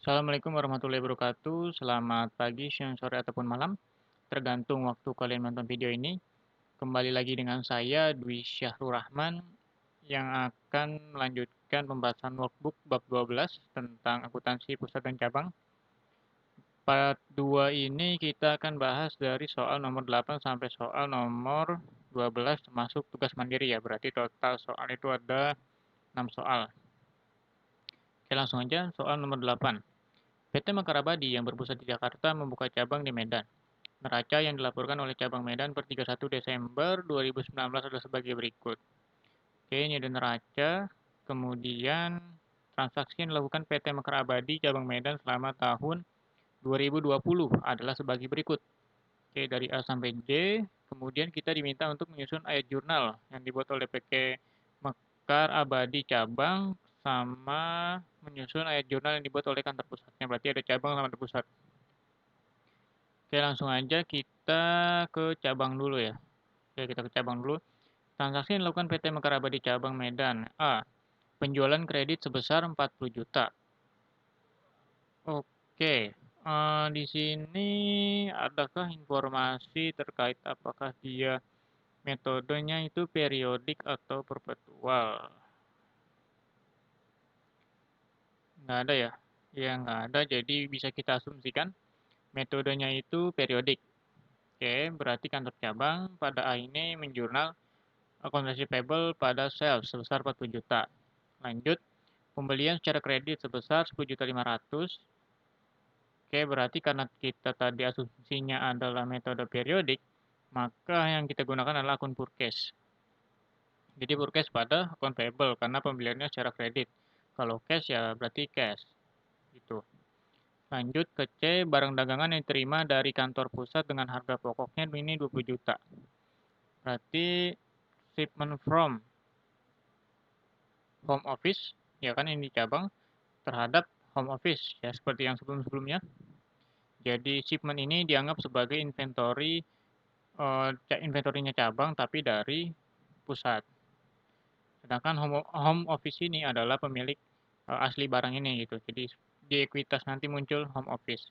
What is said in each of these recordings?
Assalamualaikum warahmatullahi wabarakatuh. Selamat pagi, siang, sore, ataupun malam. Tergantung waktu kalian nonton video ini. Kembali lagi dengan saya, Dwi Syahrul Rahman, yang akan melanjutkan pembahasan workbook bab 12 tentang akuntansi pusat dan cabang. Part 2 ini kita akan bahas dari soal nomor 8 sampai soal nomor 12 termasuk tugas mandiri ya. Berarti total soal itu ada 6 soal. Oke, langsung aja soal nomor 8. PT Mekarabadi yang berpusat di Jakarta membuka cabang di Medan. Neraca yang dilaporkan oleh cabang Medan per 31 Desember 2019 adalah sebagai berikut. Oke, ini ada neraca. Kemudian transaksi yang dilakukan PT Mekarabadi cabang Medan selama tahun 2020 adalah sebagai berikut. Oke, dari A sampai D. Kemudian kita diminta untuk menyusun ayat jurnal yang dibuat oleh PT Mekarabadi cabang sama menyusun ayat jurnal yang dibuat oleh kantor pusatnya. Berarti ada cabang sama kantor pusat. Oke, langsung aja kita ke cabang dulu ya. Oke, kita ke cabang dulu. Transaksi yang dilakukan PT Mekarabadi cabang Medan. A. Penjualan kredit sebesar 40 juta. Oke, di sini adakah informasi terkait apakah dia metodenya itu periodik atau perpetual? Nggak ada ya? Ya, nggak ada, jadi bisa kita asumsikan metodenya itu periodik. Oke, berarti kantor cabang pada A ini menjurnal akuntansi payable pada sales sebesar 40 juta. Lanjut, pembelian secara kredit sebesar 10.500. Oke, berarti karena kita tadi asumsinya adalah metode periodik, maka yang kita gunakan adalah akun purchase. Jadi purchase pada akun payable karena pembeliannya secara kredit. Kalau cash ya berarti cash. Gitu. Lanjut ke C, barang dagangan yang diterima dari kantor pusat dengan harga pokoknya ini 20 juta. Berarti shipment from home office, ya kan ini cabang, terhadap home office, ya seperti yang sebelum-sebelumnya. Jadi shipment ini dianggap sebagai inventorinya cabang tapi dari pusat. Sedangkan home office ini adalah pemilik asli barang ini gitu. Jadi di ekuitas nanti muncul home office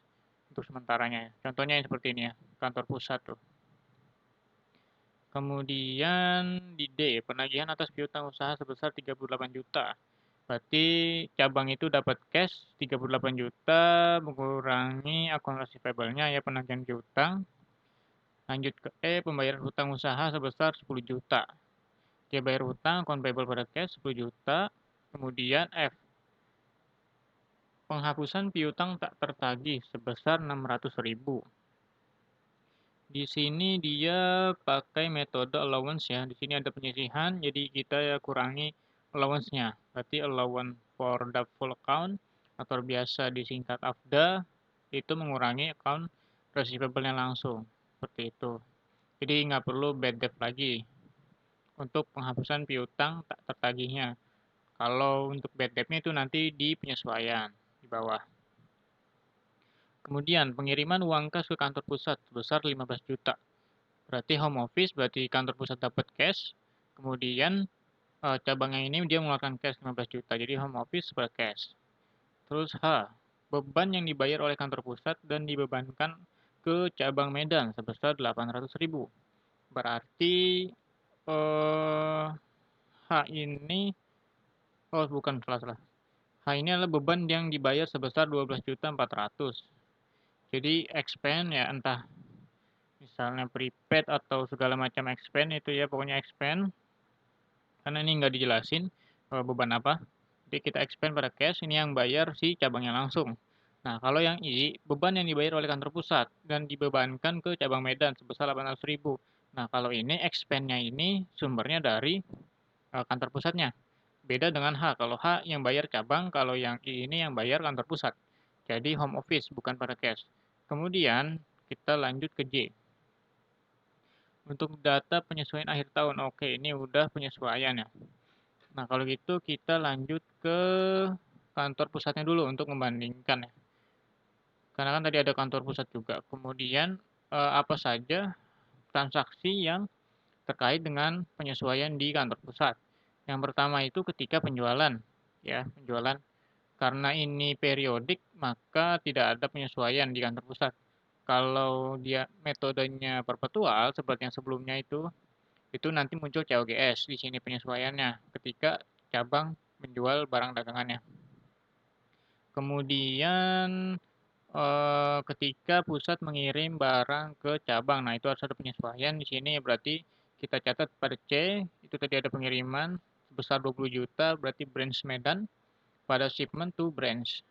untuk sementaranya. Contohnya yang seperti ini ya, kantor pusat tuh. Kemudian di D, penagihan atas piutang usaha sebesar 38 juta. Berarti cabang itu dapat cash 38 juta mengurangi akuntansi payable-nya ya penagihan piutang. Lanjut ke E, pembayaran hutang usaha sebesar 10 juta. Dia bayar hutang, akun payable pada cash 10 juta. Kemudian F, penghapusan piutang tak tertagih sebesar 600.000. Di sini dia pakai metode allowance ya. Di sini ada penyisihan, jadi kita ya kurangi allowance-nya. Berarti allowance for doubtful account atau biasa disingkat AFDA itu mengurangi account receivable-nya langsung. Seperti itu. Jadi nggak perlu bad debt lagi untuk penghapusan piutang tak tertagihnya. Kalau untuk bad debt-nya itu nanti di penyesuaian di bawah. Kemudian pengiriman uang kas ke kantor pusat sebesar 15 juta. Berarti home office, berarti kantor pusat dapat cash. Kemudian cabangnya ini dia mengeluarkan cash 15 juta. Jadi home office per cash. Terus H, beban yang dibayar oleh kantor pusat dan dibebankan ke cabang Medan sebesar 800.000. Berarti H ini, oh bukan, salah. H ini adalah beban yang dibayar sebesar 12.400. Jadi expand ya entah misalnya prepaid atau segala macam expand itu ya pokoknya expand karena ini nggak dijelasin beban apa. Jadi kita expand pada cash ini yang bayar si cabangnya langsung. Nah kalau yang I beban yang dibayar oleh kantor pusat dan dibebankan ke cabang Medan sebesar 800.000. Nah kalau ini expand-nya ini sumbernya dari kantor pusatnya. Beda dengan H. Kalau H yang bayar cabang, kalau yang I ini yang bayar kantor pusat. Jadi home office bukan pada cash. Kemudian kita lanjut ke J. Untuk data penyesuaian akhir tahun, oke ini udah penyesuaian ya. Nah kalau gitu kita lanjut ke kantor pusatnya dulu untuk membandingkan ya. Karena kan tadi ada kantor pusat juga. Kemudian apa saja transaksi yang terkait dengan penyesuaian di kantor pusat. Yang pertama itu ketika penjualan, ya penjualan Karena ini periodik, maka tidak ada penyesuaian di kantor pusat. Kalau dia metodenya perpetual seperti yang sebelumnya itu nanti muncul COGS di sini penyesuaiannya ketika cabang menjual barang dagangannya. Kemudian ketika pusat mengirim barang ke cabang, nah itu harus ada penyesuaian di sini berarti kita catat pada C itu tadi ada pengiriman sebesar 20 juta berarti branch Medan pada shipment to branch.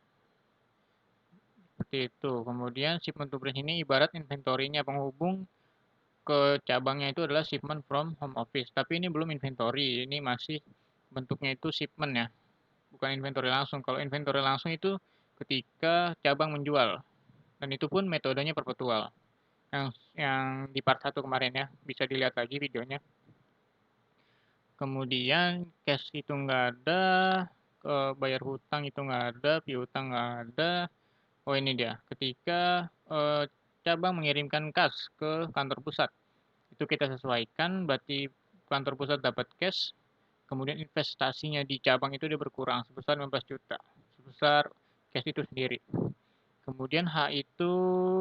Seperti itu. Kemudian shipment to branch ini ibarat inventory-nya penghubung ke cabangnya itu adalah shipment from home office. Tapi ini belum inventory, ini masih bentuknya itu shipment ya, bukan inventory langsung. Kalau inventory langsung itu ketika cabang menjual, dan itu pun metodenya perpetual. Yang di part 1 kemarin ya, bisa dilihat lagi videonya. Kemudian cash itu nggak ada, bayar hutang itu nggak ada, piutang nggak ada. Oh ini dia, ketika cabang mengirimkan kas ke kantor pusat, itu kita sesuaikan, berarti kantor pusat dapat cash, kemudian investasinya di cabang itu dia berkurang sebesar 15 juta, sebesar cash itu sendiri. Kemudian H itu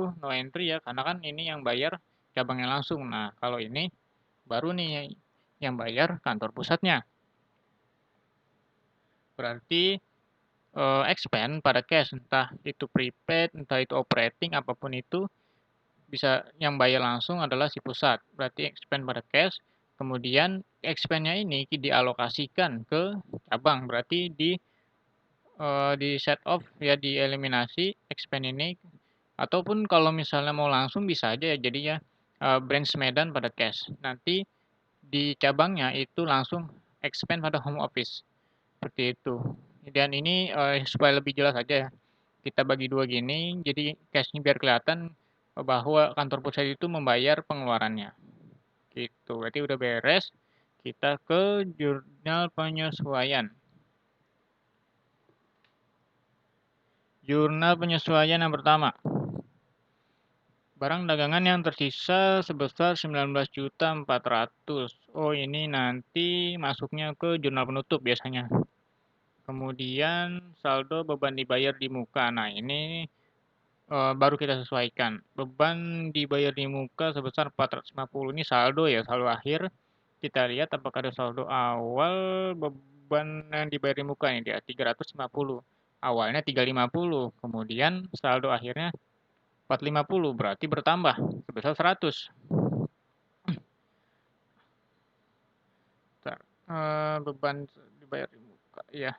no entry ya, karena kan ini yang bayar cabangnya langsung. Nah, kalau ini baru nih yang bayar kantor pusatnya. Berarti expand pada cash, entah itu prepaid, entah itu operating, apapun itu, bisa yang bayar langsung adalah si pusat. Berarti expand pada cash, kemudian expand-nya ini dialokasikan ke cabang. Berarti di set off ya dieliminasi expand ini, ataupun kalau misalnya mau langsung bisa aja ya jadinya branch Medan pada cash. Nanti di cabangnya itu langsung expand pada home office. Seperti itu. Dan ini supaya lebih jelas aja ya. Kita bagi dua gini, jadi cash-nya biar kelihatan bahwa kantor pusat itu membayar pengeluarannya. Gitu. Berarti udah beres. Kita ke jurnal penyesuaian. Jurnal penyesuaian yang pertama. Barang dagangan yang tersisa sebesar 19.400. Oh, ini nanti masuknya ke jurnal penutup biasanya. Kemudian saldo beban dibayar di muka. Nah, ini baru kita sesuaikan. Beban dibayar di muka sebesar 450 ini saldo ya, saldo akhir. Kita lihat apakah ada saldo awal beban yang dibayar di muka ini dia 350. Awalnya 350, kemudian saldo akhirnya 450 berarti bertambah sebesar 100. Bentar. Beban dibayar di muka ya.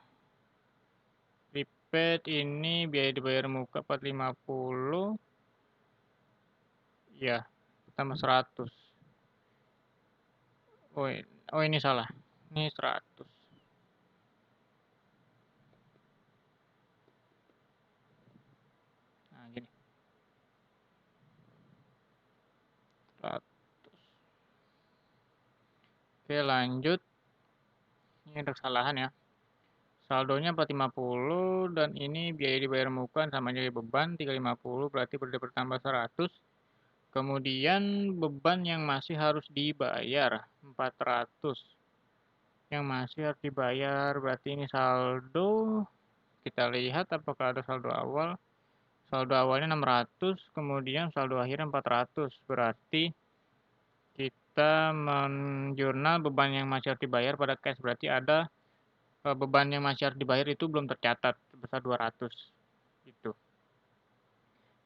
Prepaid ini biaya dibayar muka 450 ya, tambah 100. Oh ini salah. Ini 100. Nah, gini. 100. Oke, lanjut. Ini ada kesalahan ya. Saldonya 450 dan ini biaya dibayar muka sama jadi beban 350 berarti bertambah 100. Kemudian beban yang masih harus dibayar 400. Yang masih harus dibayar berarti ini saldo. Kita lihat apakah ada saldo awal. Saldo awalnya 600, kemudian saldo akhirnya 400. Berarti kita menjurnal beban yang masih harus dibayar pada cash. Berarti ada beban yang masih harus dibayar itu belum tercatat sebesar 200. Gitu.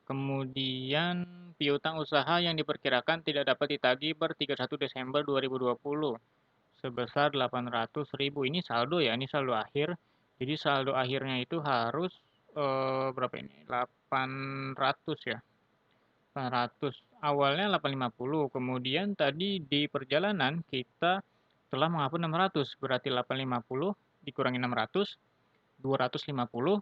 Kemudian piutang usaha yang diperkirakan tidak dapat ditagih per 31 Desember 2020 sebesar 800.000. Ini saldo ya, ini saldo akhir. Jadi saldo akhirnya itu harus berapa ini? 800 ya. 800. Awalnya 850, kemudian tadi di perjalanan kita telah menghapus 600, berarti 850 dikurangi 600, 250,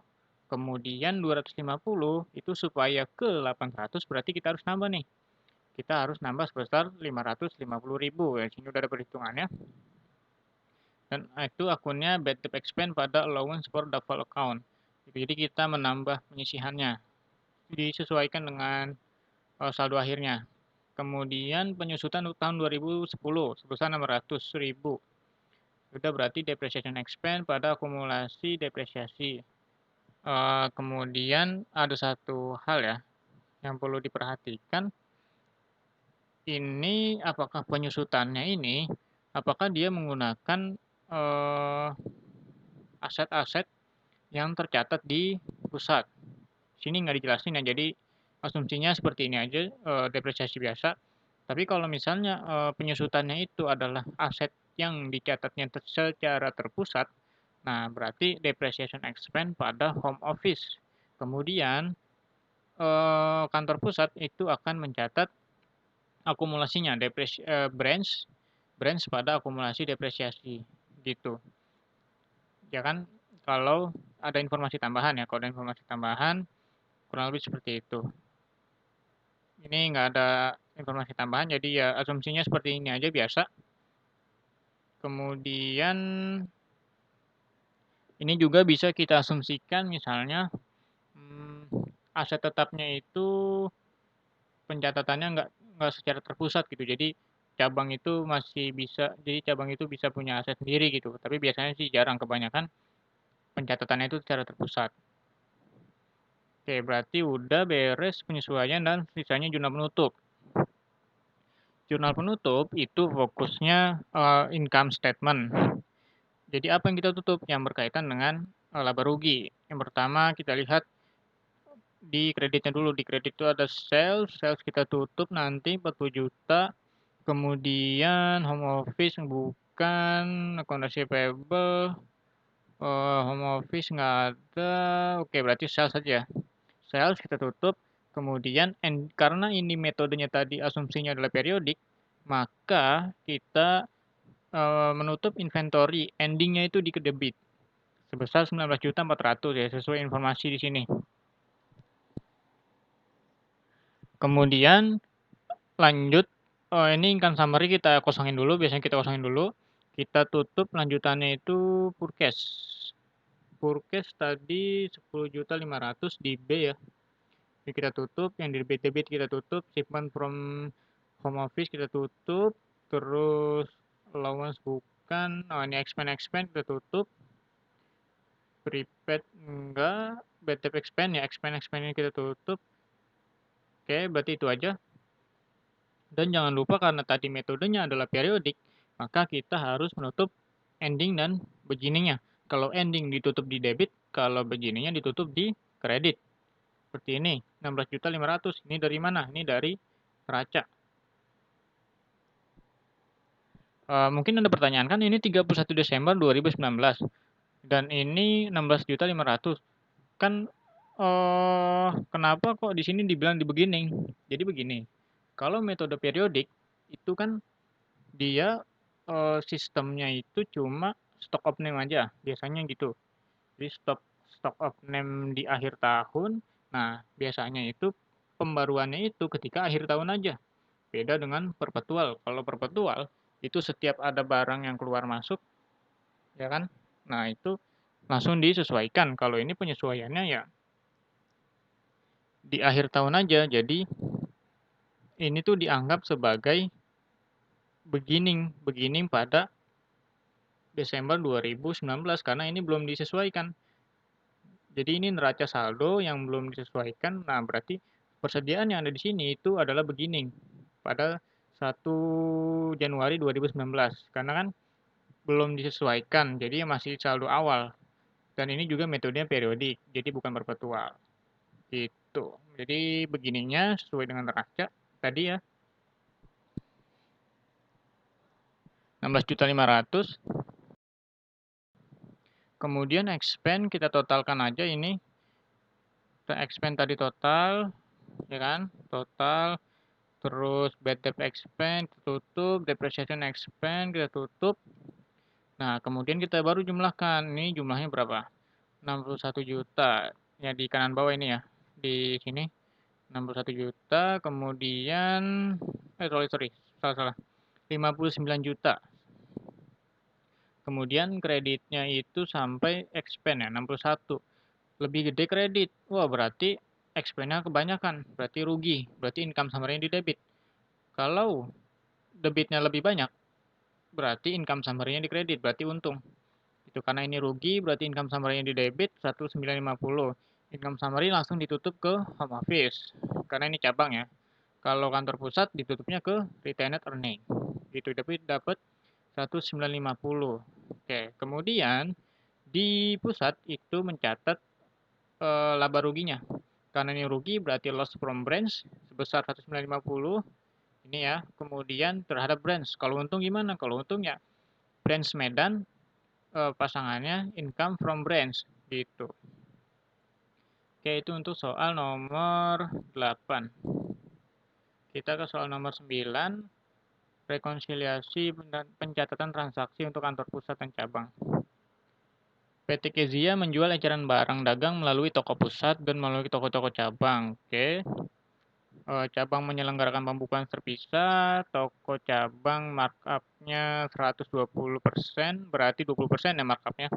kemudian 250 itu supaya ke 800 berarti kita harus nambah nih. Kita harus nambah sebesar 550.000 ya, sini udah ada perhitungannya. Dan itu akunnya bad debt expense pada allowance for doubtful account. Jadi kita menambah penyisihannya. Disesuaikan dengan saldo akhirnya. Kemudian penyusutan tahun 2010 sebesar 600.000. Sudah berarti depreciation expense pada akumulasi depresiasi. Kemudian ada satu hal ya, yang perlu diperhatikan, ini apakah penyusutannya ini, apakah dia menggunakan, eee, aset-aset yang tercatat di pusat. Sini nggak dijelasin ya, jadi asumsinya seperti ini aja, depresiasi biasa. Tapi kalau misalnya, penyusutannya itu adalah aset yang dicatatnya secara terpusat, nah berarti depreciation expense pada home office. Kemudian, kantor pusat itu akan mencatat akumulasinya, branch branch pada akumulasi depresiasi, gitu. Ya kan, kalau ada informasi tambahan ya, kalau ada informasi tambahan kurang lebih seperti itu. Ini nggak ada informasi tambahan, jadi ya asumsinya seperti ini aja biasa. Kemudian ini juga bisa kita asumsikan misalnya, aset tetapnya itu pencatatannya nggak secara terpusat gitu. Jadi cabang itu bisa punya aset sendiri gitu. Tapi biasanya sih jarang, kebanyakan pencatatannya itu secara terpusat. Oke, berarti udah beres penyesuaian dan sisanya jurnal penutup. Jurnal penutup itu fokusnya income statement. Jadi apa yang kita tutup yang berkaitan dengan laba rugi. Yang pertama kita lihat di kreditnya dulu. Di kredit itu ada sales kita tutup nanti 40 juta. Kemudian home office bukan, akuntansi payable, home office nggak ada. Oke, berarti sales saja. Sales kita tutup. Kemudian karena ini metodenya tadi asumsinya adalah periodik, maka kita menutup inventory endingnya itu di debit sebesar 19.400.000 ya sesuai informasi di sini. Kemudian lanjut, ini income summary kita kosongin dulu, biasanya kita kosongin dulu. Kita tutup lanjutannya itu purchase. Purchase tadi 10.500.000 di B ya. Ini kita tutup, yang di debit kita tutup, shipment from home office kita tutup, terus allowance bukan, ini expense kita tutup, prepaid enggak, bad debt expense ya, expense ini kita tutup. Oke, berarti itu aja. Dan jangan lupa karena tadi metodenya adalah periodik, maka kita harus menutup ending dan beginningnya. Kalau ending ditutup di debit, kalau beginningnya ditutup di kredit. Seperti ini, 16.500.000. Ini dari mana? Ini dari neraca. Mungkin ada pertanyaan, kan ini 31 Desember 2019 dan ini 16.500.000. Kan kenapa kok di sini dibilang di beginning? Jadi begini, kalau metode periodik itu kan dia sistemnya itu cuma stock of name aja, biasanya gitu. Jadi stock of name di akhir tahun. Nah, biasanya itu pembaruannya itu ketika akhir tahun aja. Beda dengan perpetual. Kalau perpetual itu setiap ada barang yang keluar masuk, ya kan? Nah, itu langsung disesuaikan. Kalau ini penyesuaiannya ya di akhir tahun aja. Jadi ini tuh dianggap sebagai beginning pada Desember 2019 karena ini belum disesuaikan. Jadi ini neraca saldo yang belum disesuaikan. Nah, berarti persediaan yang ada di sini itu adalah beginning pada 1 Januari 2019 karena kan belum disesuaikan. Jadi masih saldo awal. Dan ini juga metodenya periodik, jadi bukan perpetual. Gitu. Jadi beginningnya sesuai dengan neraca tadi ya, 16.500.000. Kemudian expand kita totalkan aja ini. Kita expand tadi total, ya kan? Total, terus bad debt expand kita tutup, depreciation expand kita tutup. Nah, kemudian kita baru jumlahkan. Ini jumlahnya berapa? 61 juta. Ya di kanan bawah ini ya. Di sini 61 juta, kemudian sorry, salah. 59 juta. Kemudian kreditnya itu sampai expand ya, 61. Lebih gede kredit. Wah, berarti expand-nya kebanyakan, berarti rugi. Berarti income summary-nya di debit. Kalau debitnya lebih banyak, berarti income summary-nya di kredit, berarti untung. Itu karena ini rugi berarti income summary-nya di debit 1950. Income summary langsung ditutup ke home office. Karena ini cabang ya. Kalau kantor pusat ditutupnya ke retained earning. Gitu dapat 1950. Oke, kemudian di pusat itu mencatat laba ruginya. Karena ini rugi berarti loss from branch sebesar 1950. Ini ya. Kemudian terhadap branch. Kalau untung gimana? Kalau untung ya branch Medan pasangannya income from branch gitu. Oke, itu untuk soal nomor 8. Kita ke soal nomor 9, rekonsiliasi pencatatan transaksi untuk kantor pusat dan cabang. PT Kezia menjual eceran barang dagang melalui toko pusat dan melalui toko-toko cabang. Oke. Cabang menyelenggarakan pembukuan terpisah, toko cabang markup-nya 120%, berarti 20% ya markup-nya.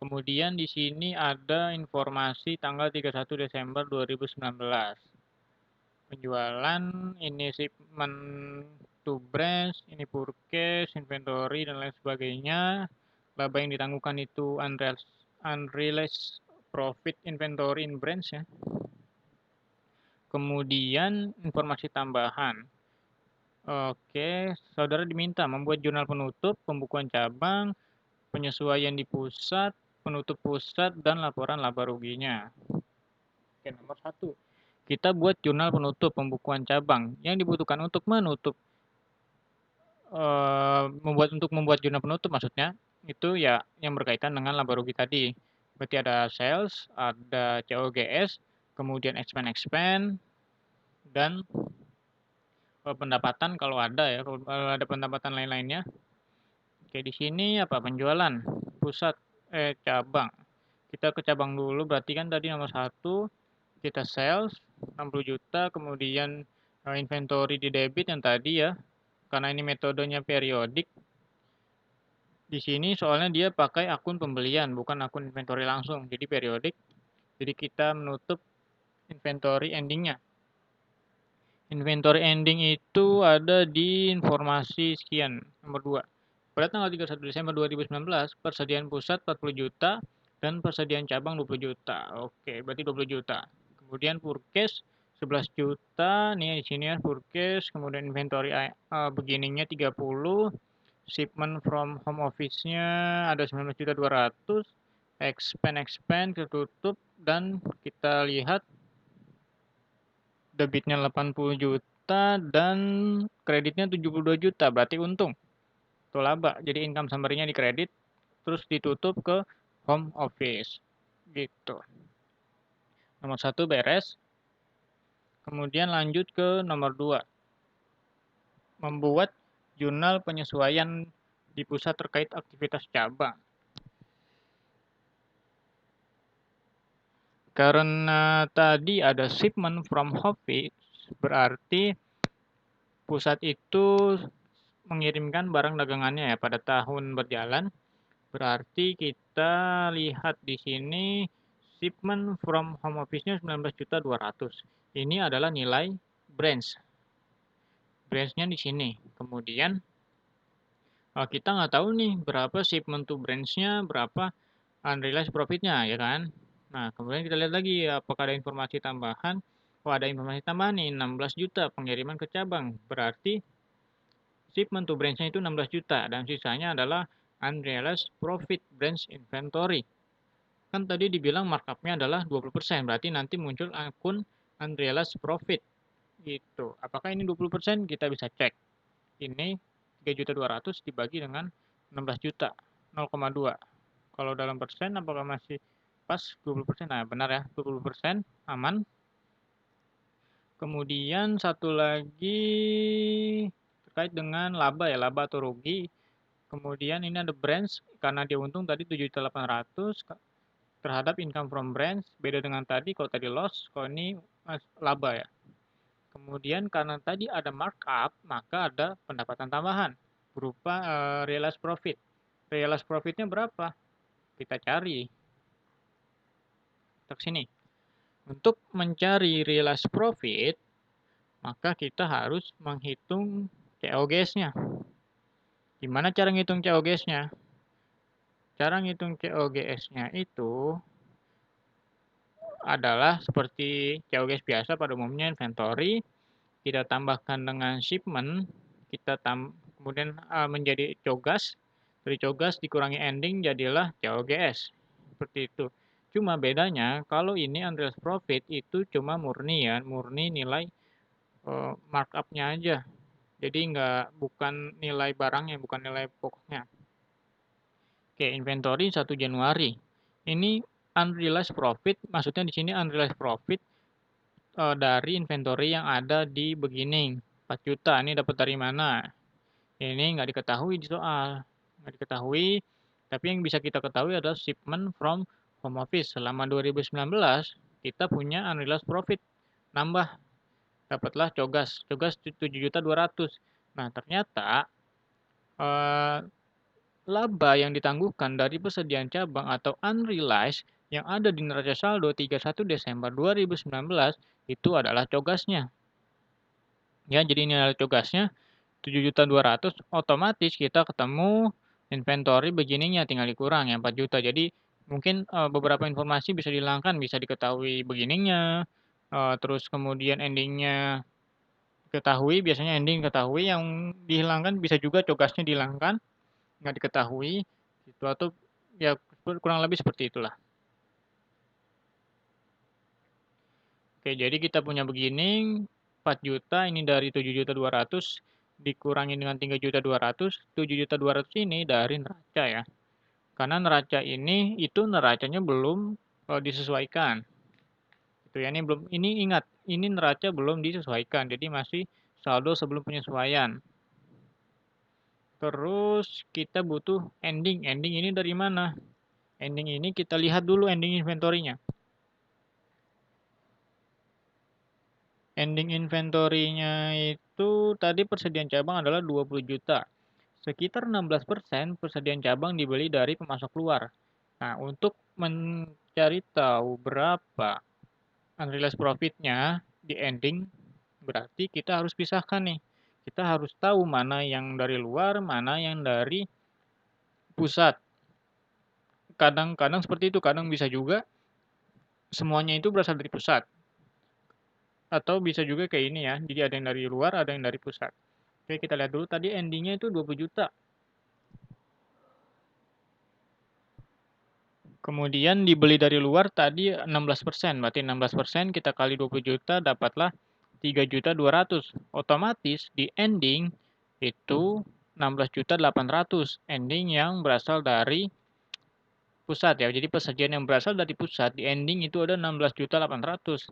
Kemudian di sini ada informasi tanggal 31 Desember 2019. Penjualan, ini shipment to branch, ini purchase, inventory, dan lain sebagainya. Laba yang ditangguhkan itu unrealized profit inventory in branch ya. Kemudian informasi tambahan. Oke, saudara diminta membuat jurnal penutup, pembukuan cabang, penyesuaian di pusat, penutup pusat, dan laporan laba ruginya. Oke, nomor 1. Kita buat jurnal penutup pembukuan cabang. Yang dibutuhkan untuk membuat jurnal penutup maksudnya, itu ya yang berkaitan dengan laba rugi tadi. Berarti ada sales, ada COGS, kemudian expand, dan pendapatan kalau ada ya, kalau ada pendapatan lain-lainnya. Oke, di sini apa? Penjualan pusat cabang. Kita ke cabang dulu, berarti kan tadi nomor 1 kita sales 60 juta, kemudian inventory di debit yang tadi ya. Karena ini metodenya periodik. Di sini soalnya dia pakai akun pembelian, bukan akun inventory langsung. Jadi periodik. Jadi kita menutup inventory endingnya. Inventory ending itu ada di informasi sekian, nomor 2. Pada tanggal 31 Desember 2019, persediaan pusat 40 juta dan persediaan cabang 20 juta. Oke, berarti 20 juta. Kemudian purchase 11 juta, nih di sini ya purchase, kemudian inventory beginningnya 30, shipment from home office-nya ada 19.200, expand ketutup, dan kita lihat debitnya 80 juta dan kreditnya 72 juta, berarti untung. Itu laba. Jadi income summary-nya dikredit, terus ditutup ke home office. Gitu. Nomor 1 beres. Kemudian lanjut ke nomor 2. Membuat jurnal penyesuaian di pusat terkait aktivitas cabang. Karena tadi ada shipment from office, berarti pusat itu mengirimkan barang dagangannya ya pada tahun berjalan. Berarti kita lihat di sini shipment from home office-nya 19.200. Ini adalah nilai branch. Branch-nya di sini. Kemudian kita nggak tahu nih berapa shipment to branch-nya, berapa unrealized profit-nya ya kan. Nah, kemudian kita lihat lagi apakah ada informasi tambahan. Oh, ada informasi tambahan nih, 16 juta pengiriman ke cabang. Berarti shipment to branch-nya itu 16 juta dan sisanya adalah unrealized profit branch inventory. Kan tadi dibilang markup-nya adalah 20%, berarti nanti muncul akun unrealized profit. Gitu. Apakah ini 20%? Kita bisa cek. Ini 3.200.000 dibagi dengan 16 juta, 0,2. Kalau dalam persen apakah masih pas 20%? Nah, benar ya, 20% aman. Kemudian satu lagi terkait dengan laba ya, laba atau rugi. Kemudian ini ada branch, karena dia untung tadi 7.800 terhadap income from branch, beda dengan tadi, kalau tadi loss, kalau ini laba ya. Kemudian karena tadi ada markup, maka ada pendapatan tambahan berupa realized profit. Realized profitnya berapa? Kita cari. Kita sini. Untuk mencari realized profit, maka kita harus menghitung COGS-nya. Gimana cara ngitung COGS-nya? Cara ngitung COGS-nya itu adalah seperti COGS biasa pada umumnya inventory, kita tambahkan dengan shipment, kemudian menjadi COGAS, dari COGAS dikurangi ending jadilah COGS. Seperti itu. Cuma bedanya kalau ini unrealized profit itu cuma murni ya, murni nilai markup-nya aja. Jadi bukan nilai barangnya, bukan nilai pokoknya. Oke, inventory 1 Januari. Ini unrealized profit, maksudnya di sini unrealized profit dari inventory yang ada di beginning. 4 juta, ini dapat dari mana? Ini nggak diketahui di soal. Nggak diketahui, tapi yang bisa kita ketahui adalah shipment from home office. Selama 2019, kita punya unrealized profit. Nambah, dapatlah COGAS. COGAS 7.200.000. Nah, ternyata eh, laba yang ditangguhkan dari persediaan cabang atau unrealized yang ada di neraca saldo 31 Desember 2019 itu adalah COGAS-nya. Ya, jadi nilai COGAS-nya 7.200.000, otomatis kita ketemu inventory beginning-nya tinggal dikurang ya 4 juta. Jadi mungkin beberapa informasi bisa dihilangkan, bisa diketahui beginning-nya, terus kemudian ending-nya diketahui, biasanya ending diketahui, yang dihilangkan bisa juga COGAS-nya dihilangkan, nggak diketahui, gitu, atau ya kurang lebih seperti itulah. Oke, jadi kita punya beginning 4 juta, ini dari 7.200.000 dikurangi dengan 3.200.000, 7.200.000 ini dari neraca ya. Karena neraca ini itu neracanya belum disesuaikan. Itu ya, ini ingat, ini neraca belum disesuaikan. Jadi masih saldo sebelum penyesuaian. Terus kita butuh ending. Ending ini dari mana? Ending ini kita lihat dulu ending inventory-nya. Ending inventory-nya itu tadi persediaan cabang adalah 20 juta. Sekitar 16% persediaan cabang dibeli dari pemasok luar. Nah, untuk mencari tahu berapa unrealized profit-nya di ending, berarti kita harus pisahkan nih. Kita harus tahu mana yang dari luar, mana yang dari pusat. Kadang-kadang seperti itu, kadang bisa juga semuanya itu berasal dari pusat. Atau bisa juga kayak ini ya, jadi ada yang dari luar, ada yang dari pusat. Oke, kita lihat dulu tadi endingnya itu 20 juta. Kemudian dibeli dari luar tadi 16%, berarti 16% kita kali 20 juta dapatlah 3.200.000. Otomatis di ending itu 16.800.000, ending yang berasal dari pusat ya. Jadi persediaan yang berasal dari pusat di ending itu ada 16.800.000.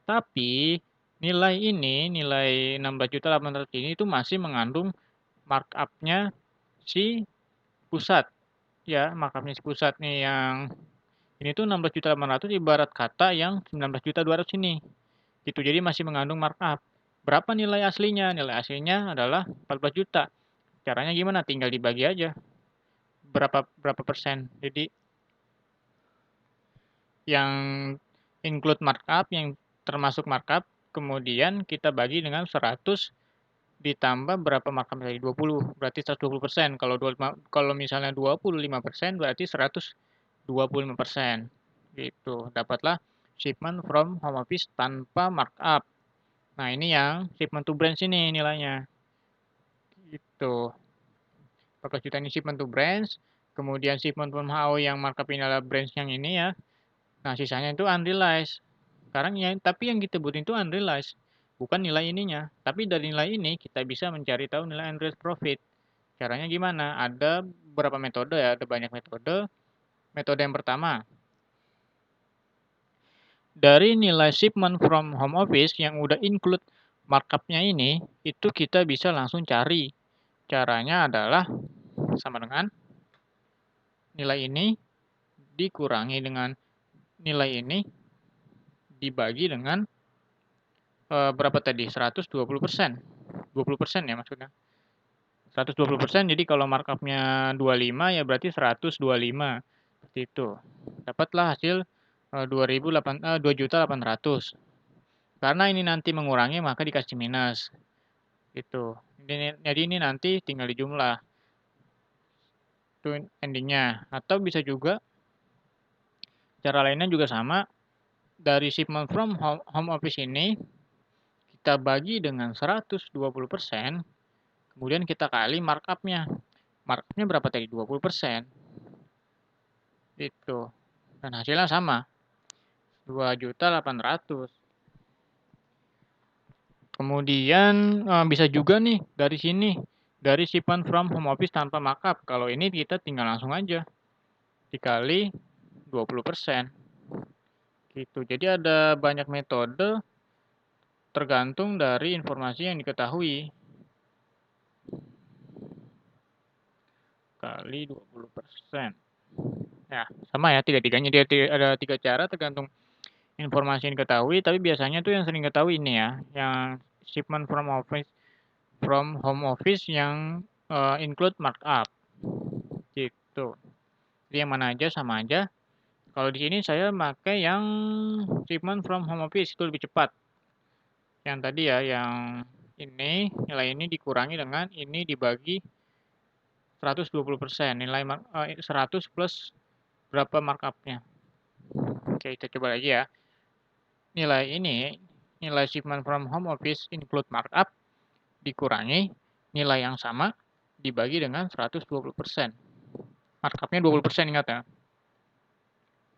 Tapi nilai 16.800.000 ini itu masih mengandung markup-nya si pusat. Ya, markup-nya si pusat nih yang ini tuh 16.800.000 ibarat kata yang 19.200.000 ini. Gitu. Jadi masih mengandung markup. Berapa nilai aslinya? Nilai aslinya adalah 14 juta. Caranya gimana? Tinggal dibagi aja. Berapa persen. Jadi yang include markup, yang termasuk markup, kemudian kita bagi dengan 100 ditambah berapa markup tadi? 20, berarti 120%. Kalau misalnya 25% berarti 125%. Gitu. Dapatlah shipment from home office tanpa markup. Nah, ini yang shipment to branch ini nilainya. Gitu. 14 juta ini shipment to branch. Kemudian shipment from HO yang markup ini adalah branch yang ini ya. Nah, sisanya itu unrealized. Sekarang tapi yang kita butuhin itu unrealized. Bukan nilai ininya. Tapi dari nilai ini kita bisa mencari tahu nilai unrealized profit. Caranya gimana? Ada beberapa metode ya, ada banyak metode. Metode yang pertama, dari nilai shipment from home office yang udah include markup-nya ini, itu kita bisa langsung cari. Caranya adalah sama dengan nilai ini dikurangi dengan nilai ini dibagi dengan berapa tadi? 120%. 20% ya maksudnya. 120%, jadi kalau markup-nya 25 ya berarti 125. Seperti itu. Dapatlah hasil 2.800. Karena ini nanti mengurangi maka dikasih minus. Gitu. Jadi ini nanti tinggal dijumlah. Itu endingnya. Atau bisa juga cara lainnya juga sama, dari shipment from home office ini kita bagi dengan 120%, kemudian kita kali markup-nya. Markup-nya berapa tadi? 20%. Itu. Dan hasilnya sama, 2.800.000. Kemudian bisa juga nih dari sini, dari shipment from home office tanpa markup. Kalau ini kita tinggal langsung aja dikali 20%. Gitu. Jadi ada banyak metode tergantung dari informasi yang diketahui. Kali 20%. Ya, sama ya, tiga-tiganya dia ada 3 cara tergantung informasi yang diketahui, tapi biasanya tuh yang sering ketahui ini ya, yang shipment from home office yang include markup. Gitu. Jadi yang mana aja sama aja. Kalau di sini saya pakai yang shipment from home office, itu lebih cepat. Yang tadi ya, yang ini nilai ini dikurangi dengan ini dibagi 120%, nilai 100 plus berapa markupnya. Oke, kita coba lagi ya. Nilai ini, nilai shipment from home office include markup dikurangi nilai yang sama dibagi dengan 120%. Markupnya 20%, ingat ya.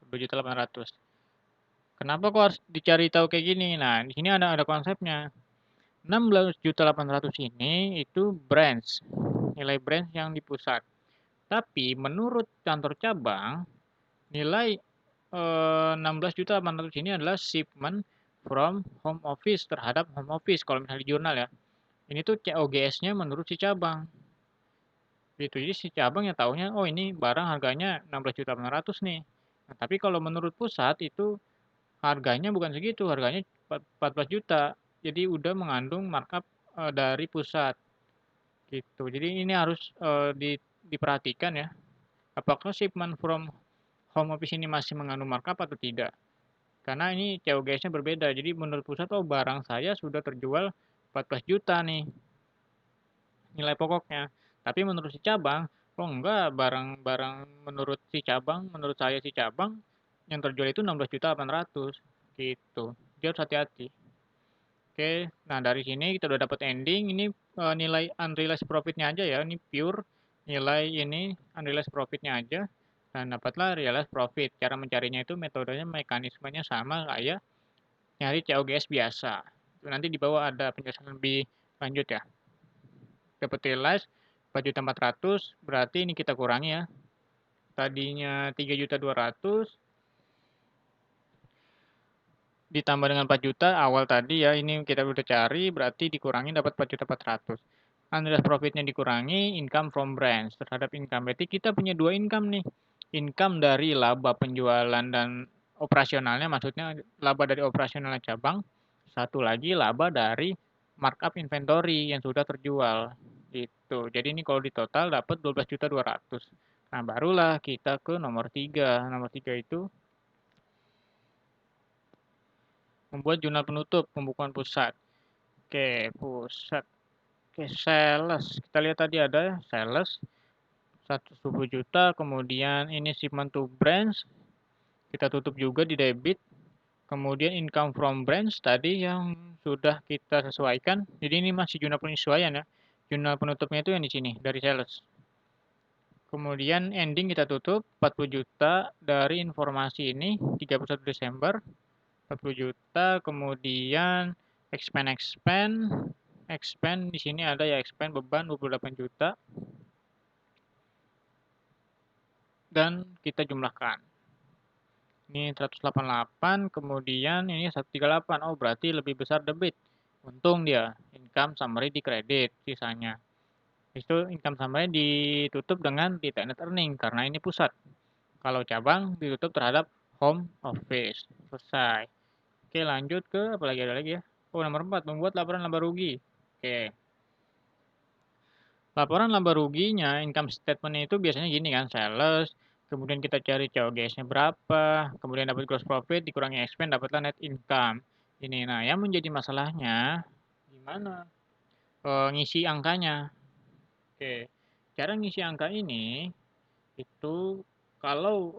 2.800.000. Kenapa kok harus dicari tahu kayak gini? Nah, di sini ada konsepnya. 16.800.000 ini itu branch, nilai branch yang di pusat. Tapi menurut kantor cabang, nilai 16.800.000 ini adalah shipment from home office terhadap home office. Kalau misalnya di jurnal ya, ini tuh COGS-nya menurut si cabang. Gitu. Jadi si cabang yang tahunya, oh ini barang harganya 16.800.000 nih. Nah, tapi kalau menurut pusat itu harganya bukan segitu, harganya 14 juta. Jadi udah mengandung markup dari pusat. Gitu. Jadi ini harus diperhatikan ya. Apakah shipment from home office ini masih mengandung markup atau tidak? Karena ini COGS-nya berbeda. Jadi menurut pusat, oh barang saya sudah terjual 14 juta nih nilai pokoknya. Tapi menurut si cabang, oh enggak, barang-barang menurut si cabang, menurut saya si cabang yang terjual itu 16.800.000 gitu. Jadi harus hati-hati. Oke, nah dari sini kita udah dapat ending. Ini nilai unrealized profit-nya aja ya. Ini pure nilai ini unrealized profit-nya aja. Dan dapatlah realized profit. Cara mencarinya itu metodenya, mekanismenya sama kayak nyari COGS biasa. Nanti di bawah ada penjelasan lebih lanjut ya. Dapat realized 4.400.000, berarti ini kita kurangi ya. Tadinya 3.200.000 ditambah dengan 4 juta awal tadi ya, ini kita udah cari, berarti dikurangi dapat 4.400.000. Unrealized profitnya dikurangi income from branch terhadap income. Berarti kita punya dua income nih. Income dari laba penjualan dan operasionalnya, maksudnya laba dari operasionalnya cabang. Satu lagi laba dari markup inventory yang sudah terjual. Gitu. Jadi ini kalau di total dapat 12.200.000. Nah, barulah kita ke nomor 3. Nomor 3 itu membuat jurnal penutup pembukuan pusat. Oke, pusat. Oke, sales. Kita lihat tadi ada sales 110 juta, kemudian ini shipment to branch. Kita tutup juga di debit. Kemudian income from branch tadi yang sudah kita sesuaikan. Jadi ini masih jurnal penyesuaian ya. Jurnal penutupnya itu yang di sini dari sales. Kemudian ending kita tutup 40 juta dari informasi ini 31 Desember. 40 juta, kemudian expand di sini ada ya, expand beban 28 juta dan kita jumlahkan. Ini 188, kemudian ini 138. Oh, berarti lebih besar debit. Untung dia, income summary di kredit sisanya. Itu income summary ditutup dengan detailed net earning karena ini pusat. Kalau cabang ditutup terhadap home office. Selesai. Oke, lanjut ke apa lagi, ada lagi ya. Oh, nomor 4, membuat laporan laba rugi. Oke. Laporan laba ruginya, income statement itu biasanya gini kan, sales, kemudian kita cari COGS-nya berapa, kemudian dapat gross profit, dikurangi expense, dapatlah net income. Ini, nah yang menjadi masalahnya, gimana ngisi angkanya. Oke, cara ngisi angka ini, Itu kalau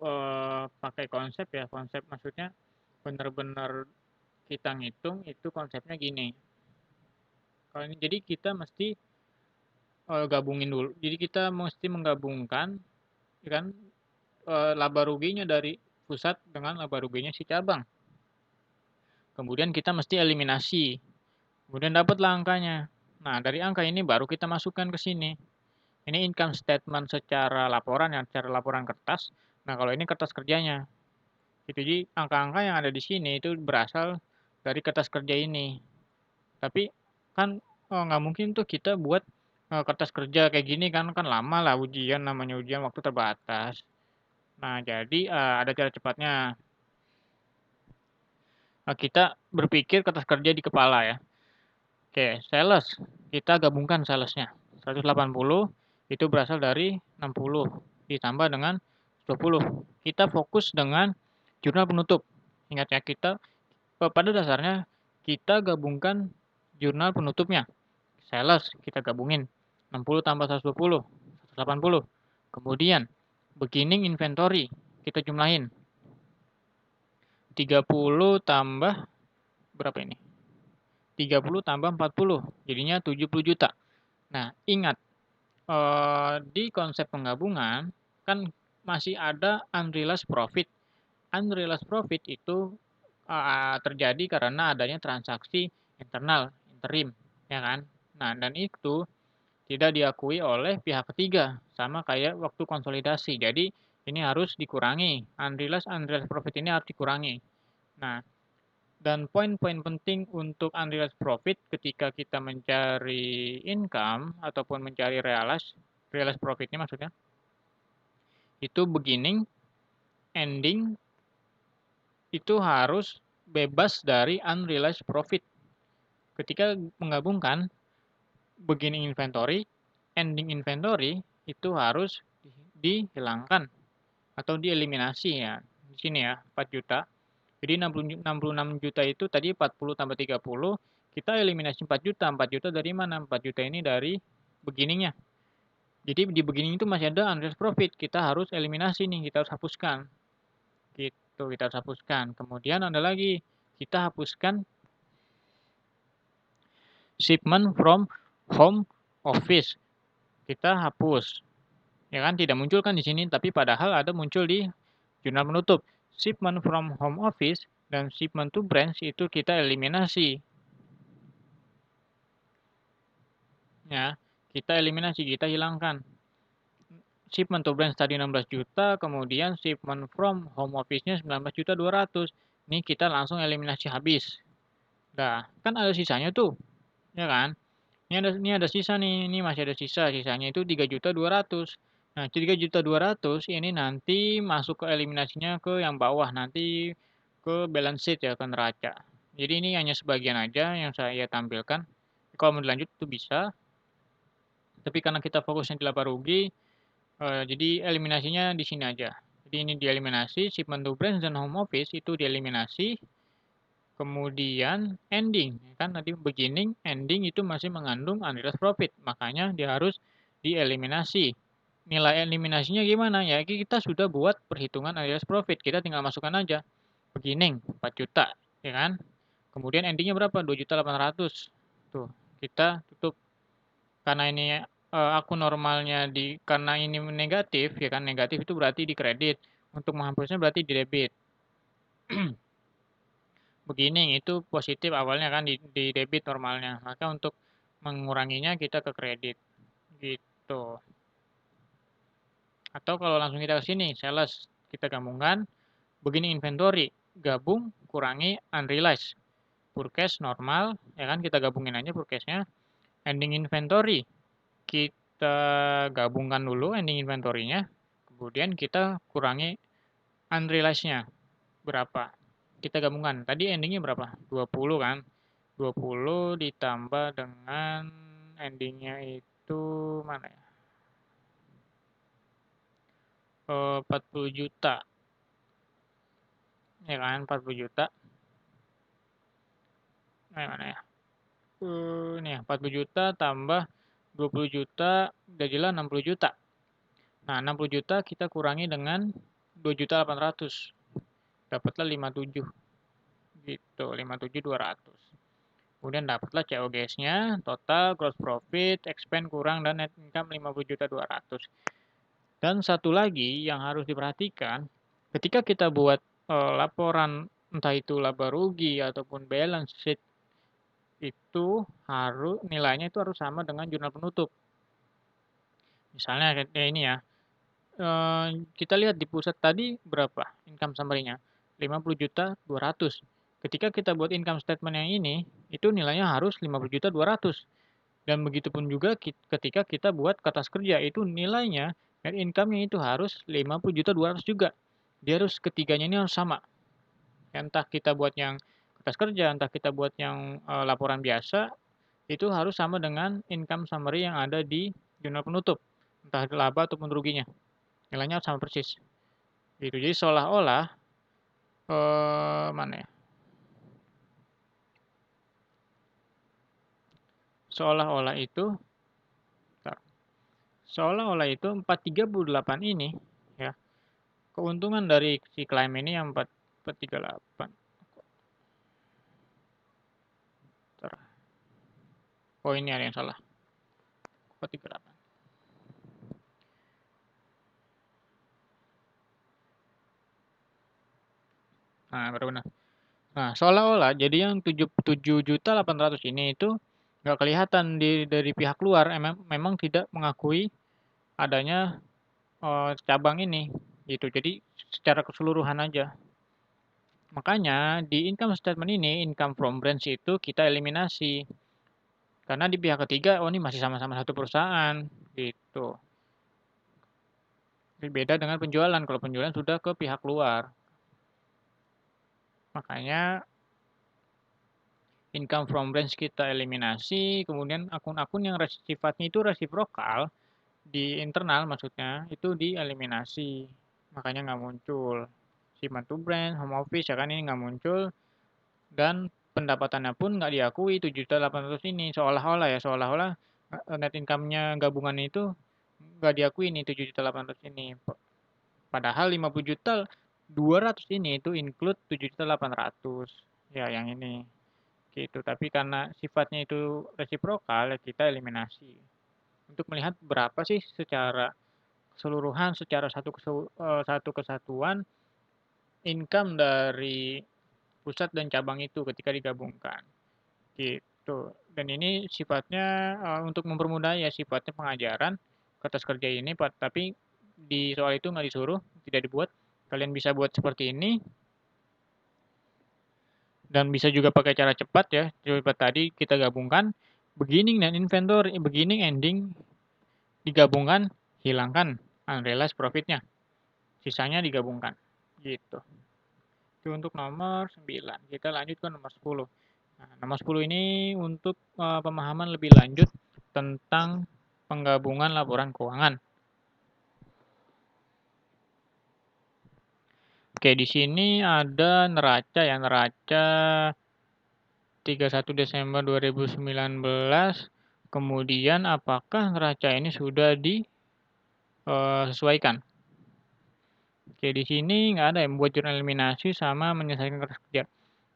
pakai konsep ya, konsep maksudnya benar-benar kita ngitung itu konsepnya gini. Kalau ini jadi kita mesti gabungin dulu. Jadi kita mesti menggabungkan ya kan laba ruginya dari pusat dengan laba ruginya si cabang. Kemudian kita mesti eliminasi. Kemudian dapatlah angkanya. Nah, dari angka ini baru kita masukkan ke sini. Ini income statement secara laporan ya, secara laporan kertas. Nah, kalau ini kertas kerjanya. Gitu. Jadi angka-angka yang ada di sini itu berasal dari kertas kerja ini. Tapi kan nggak mungkin tuh kita buat kertas kerja kayak gini kan lama lah ujian, namanya ujian waktu terbatas. Nah, jadi ada cara cepatnya. Kita berpikir kertas kerja di kepala ya. Oke, sales. Kita gabungkan salesnya. 180 itu berasal dari 60 ditambah dengan 20. Kita fokus dengan jurnal penutup. Ingat ya, kita pada dasarnya kita gabungkan jurnal penutupnya. Sales kita gabungin. 60 tambah 120, 180. Kemudian beginning inventory kita jumlahin. 30 tambah berapa ini? 30 tambah 40, jadinya 70 juta. Nah, ingat, di konsep penggabungan, kan masih ada unrealized profit. Unrealized profit itu terjadi karena adanya transaksi internal, interim, ya kan? Nah, dan itu tidak diakui oleh pihak ketiga, sama kayak waktu konsolidasi. Jadi, ini harus dikurangi. Unrealized profit ini harus dikurangi. Nah, dan poin-poin penting untuk unrealized profit ketika kita mencari income ataupun mencari realized profitnya maksudnya, itu beginning, ending, itu harus bebas dari unrealized profit. Ketika menggabungkan beginning inventory, ending inventory itu harus dihilangkan atau dieliminasi ya. Di sini ya, 4 juta. Jadi 66 juta itu tadi 40 tambah 30, kita eliminasi 4 juta. 4 juta dari mana? 4 juta ini dari beginningnya. Jadi di beginning itu masih ada unrealized profit. Kita harus eliminasi nih, kita harus hapuskan. Gitu, kita harus hapuskan. Kemudian ada lagi, kita hapuskan shipment from home office. Kita hapus. Ya kan tidak muncul kan di sini, tapi padahal ada muncul di jurnal penutup. Shipment from home office dan shipment to branch itu kita eliminasi. Ya, kita eliminasi, kita hilangkan. Shipment to branch tadi 16 juta, kemudian shipment from home office-nya 19 juta 200. Ini kita langsung eliminasi habis. Nah, kan ada sisanya tuh, ya kan? Ini ada sisa nih, ini masih ada sisa, sisanya itu 3 juta 200. Nah, 3 juta 200 ini nanti masuk ke eliminasinya ke yang bawah, nanti ke balance sheet ya, ke neraca. Jadi ini hanya sebagian aja yang saya tampilkan. Kalau mau dilanjut itu bisa, tapi karena kita fokusnya di laba rugi, jadi eliminasinya di sini aja. Jadi ini dieliminasi, shipment to branch dan home office itu dieliminasi. Kemudian ending, kan tadi beginning, ending itu masih mengandung unrealized profit, makanya dia harus dieliminasi. Nilai eliminasinya gimana? Ya kita sudah buat perhitungan unrealized profit, kita tinggal masukkan aja. Beginning 4 juta, ya kan? Kemudian endingnya berapa? 2.800.000. Tuh, kita tutup. Karena ini akun normalnya karena ini negatif, ya kan? Negatif itu berarti di kredit. Untuk menghapusnya berarti di debit. Beginning itu positif awalnya kan di debit normalnya. Maka untuk menguranginya kita ke kredit. Gitu. Atau kalau langsung kita ke sini, sales kita gabungkan, beginning inventory, gabung, kurangi unrealized. Purchase normal, ya kan kita gabungin aja purchase-nya. Ending inventory, kita gabungkan dulu ending inventory-nya. Kemudian kita kurangi unrealized-nya. Berapa? Kita gabungkan. Tadi endingnya berapa? 20 kan? 20 ditambah dengan endingnya itu mana ya? 40 juta. Ya kan? 40 juta. Mana ya? Ini ya, 40 juta tambah 20 juta, udah jelas 60 juta. Nah, 60 juta kita kurangi dengan 2.800.000. Dapatlah 57 gitu, 57.200. Kemudian dapatlah COGS-nya, total gross profit, expense kurang dan net income 50.200.000. Dan satu lagi yang harus diperhatikan, ketika kita buat laporan entah itu laba rugi ataupun balance sheet itu harus nilainya itu harus sama dengan jurnal penutup. Misalnya kayak ini ya, kita lihat di pusat tadi berapa income summary-nya? 50.200.000. Ketika kita buat income statement yang ini, itu nilainya harus 50.200.000. Dan begitupun juga ketika kita buat kertas kerja, itu nilainya net income-nya itu harus 50.200.000 juga. Dia harus ketiganya ini harus sama. Entah kita buat yang kertas kerja, entah kita buat yang laporan biasa, itu harus sama dengan income summary yang ada di jurnal penutup, entah laba ataupun ruginya. Nilainya harus sama persis. Gitu. Jadi seolah-olah mana ya? Seolah-olah itu seolah-olah itu 438 ini ya. Keuntungan dari si klaim ini yang 438. Oh, ini ada yang salah. 438. Nah, baru benar. Nah, seolah-olah jadi yang 7.800.000 ini itu nggak kelihatan dari pihak luar, memang tidak mengakui adanya cabang ini gitu. Jadi secara keseluruhan aja. Makanya di income statement ini, income from branch itu kita eliminasi. Karena di pihak ketiga, oh ini masih sama-sama satu perusahaan gitu. Beda dengan penjualan. Kalau penjualan sudah ke pihak luar. Makanya income from branch kita eliminasi, kemudian akun-akun yang sifatnya itu resiprokal di internal maksudnya itu dieliminasi. Makanya nggak muncul. Shipment to brand, home office ya kan ini nggak muncul dan pendapatannya pun nggak diakui 7.800.000 ini seolah-olah ya seolah-olah net income-nya gabungan itu nggak diakui nih 7.800.000 ini. Padahal 50.200.000 ini itu include 7.800.000 ya yang ini gitu. Tapi karena sifatnya itu resiprokal ya kita eliminasi untuk melihat berapa sih secara keseluruhan secara satu kesatuan income dari pusat dan cabang itu ketika digabungkan gitu. Dan ini sifatnya untuk mempermudah ya sifatnya pengajaran kertas kerja ini tapi di soal itu nggak disuruh tidak dibuat kalian bisa buat seperti ini dan bisa juga pakai cara cepat ya cepat tadi kita gabungkan beginning dan inventory beginning ending digabungkan hilangkan unrealized profitnya sisanya digabungkan gitu. Itu untuk nomor 9. Kita lanjut ke nomor 10. Nah, nomor 10 ini untuk pemahaman lebih lanjut tentang penggabungan laporan keuangan. Oke, di sini ada neraca ya, neraca 31 Desember 2019. Kemudian apakah neraca ini sudah disesuaikan? Oke, di sini nggak ada yang membuat jurnal eliminasi sama menyelesaikan kertas kerja.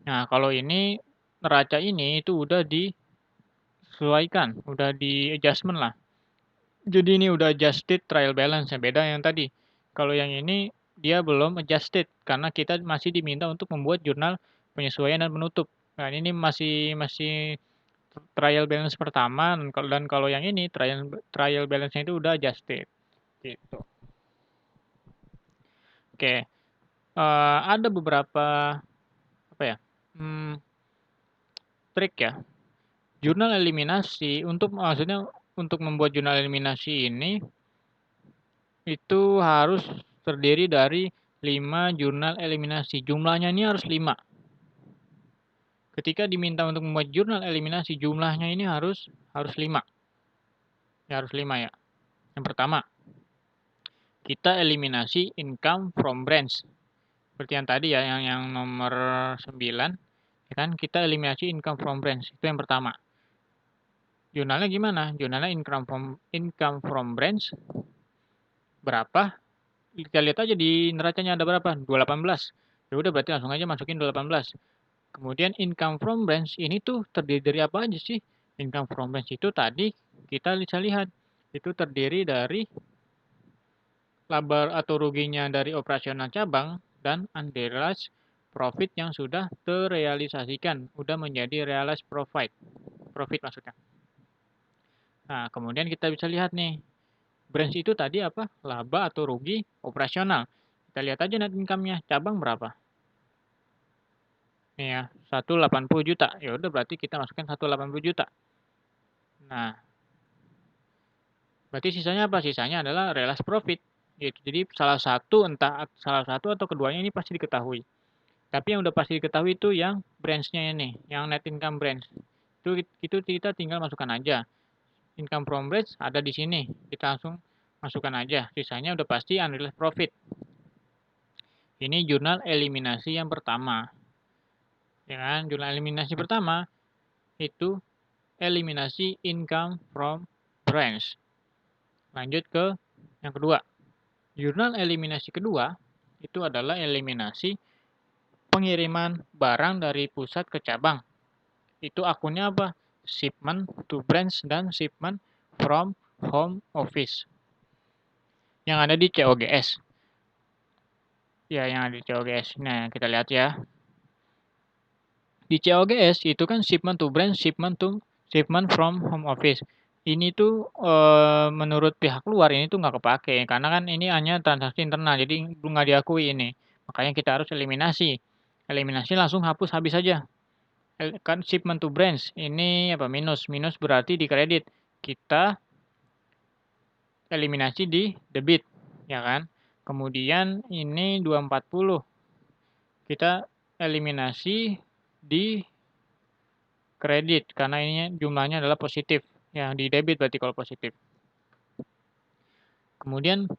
Nah, kalau ini neraca ini itu udah disesuaikan, udah di adjustment lah. Jadi ini udah adjusted trial balance yang beda yang tadi. Kalau yang ini dia belum adjusted karena kita masih diminta untuk membuat jurnal penyesuaian dan penutup. Nah, ini masih masih trial balance pertama dan kalau yang ini trial balance-nya itu udah adjusted gitu. Oke. Ada beberapa apa ya? Trik ya. Jurnal eliminasi untuk maksudnya untuk membuat jurnal eliminasi ini itu harus terdiri dari 5 jurnal eliminasi. Jumlahnya ini harus 5. Ketika diminta untuk membuat jurnal eliminasi, jumlahnya ini harus 5. Ya harus 5 ya. Yang pertama, kita eliminasi income from branch. Seperti yang tadi ya, yang nomor 9, ya kan kita eliminasi income from branch. Itu yang pertama. Jurnalnya gimana? Jurnalnya income from branch berapa, kita lihat aja di neracanya ada berapa, 218. Ya udah berarti langsung aja masukin 218. Kemudian income from branch ini tuh terdiri dari apa aja sih? Income from branch itu tadi kita bisa lihat, itu terdiri dari laba atau ruginya dari operasional cabang dan unrealized profit yang sudah terrealisasikan, udah menjadi realized profit maksudnya. Nah, kemudian kita bisa lihat nih, branch itu tadi apa? Laba atau rugi operasional. Kita lihat aja net income-nya, cabang berapa? Nih ya, 180 juta. Ya udah berarti kita masukkan 180 juta. Nah, berarti sisanya apa? Sisanya adalah realized profit. Gitu. Jadi salah satu atau keduanya ini pasti diketahui. Tapi yang udah pasti diketahui itu yang branch-nya ini, yang net income branch. Itu kita tinggal masukkan aja. Income from branch ada di sini. Kita langsung masukkan aja. Sisanya udah pasti unrealized profit. Ini jurnal eliminasi yang pertama. Ya kan? Jurnal eliminasi pertama itu eliminasi income from branch. Lanjut ke yang kedua. Jurnal eliminasi kedua itu adalah eliminasi pengiriman barang dari pusat ke cabang. Itu akunnya apa? Shipment to branch dan shipment from home office. Yang ada di COGS. Ya, yang ada di COGS. Nah, kita lihat ya. Di COGS itu kan shipment to branch, shipment from home office. Ini tuh menurut pihak luar ini tuh nggak kepake karena kan ini hanya transaksi internal, jadi nggak diakui ini. Makanya kita harus eliminasi. Eliminasi langsung hapus habis saja. Kan shipment to branch ini apa minus berarti di kredit, kita eliminasi di debit ya kan. Kemudian ini 240 kita eliminasi di kredit karena ini jumlahnya adalah positif ya, di debit berarti kalau positif. Kemudian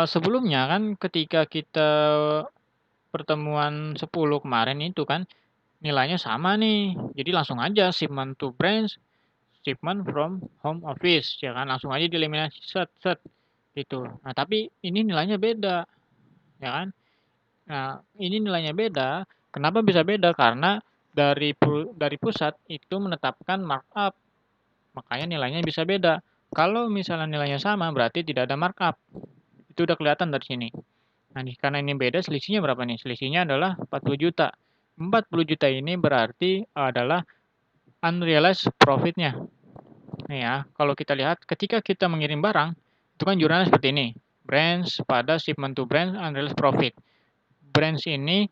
sebelumnya kan ketika kita pertemuan 10 kemarin itu kan nilainya sama nih, jadi langsung aja shipment to branch, shipment from home office, ya kan, langsung aja dieliminasi set set gitu. Nah, tapi ini nilainya beda, ya kan. Nah, ini nilainya beda. Kenapa bisa beda? Karena dari pusat itu menetapkan markup, makanya nilainya bisa beda. Kalau misalnya nilainya sama, berarti tidak ada markup. Itu udah kelihatan dari sini. Nah, karena ini beda, selisihnya berapa nih? Selisihnya adalah 40 juta. 40 juta ini berarti adalah unrealized profit-nya. Nih ya, kalau kita lihat ketika kita mengirim barang, itu kan jurnalnya seperti ini. Branch pada shipment to branch unrealized profit. Branch ini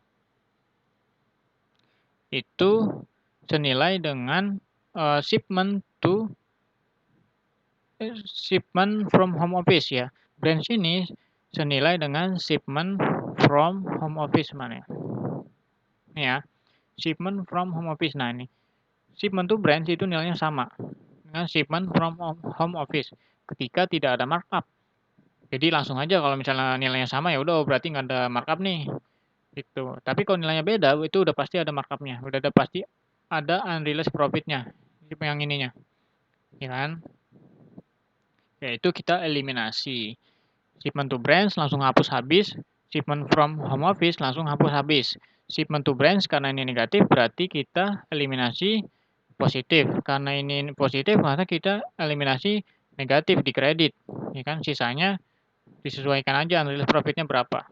itu senilai dengan shipment from home office ya. Branch ini senilai dengan shipment from home office mana ya? Ini ya, shipment from home office. Nah ini, shipment to branch itu nilainya sama dengan shipment from home office ketika tidak ada markup. Jadi langsung aja kalau misalnya nilainya sama ya udah berarti nggak ada markup nih. Gitu. Tapi kalau nilainya beda itu udah pasti ada markupnya, udah ada pasti ada unrealized profitnya. Yang ininya, ya kan? Yaitu kita eliminasi. Shipment to branch langsung hapus habis, shipment from home office langsung hapus habis. Shipment to branch karena ini negatif berarti kita eliminasi positif. Karena ini positif maka kita eliminasi negatif di kredit. Ya kan? Sisanya disesuaikan aja unrealized profitnya berapa.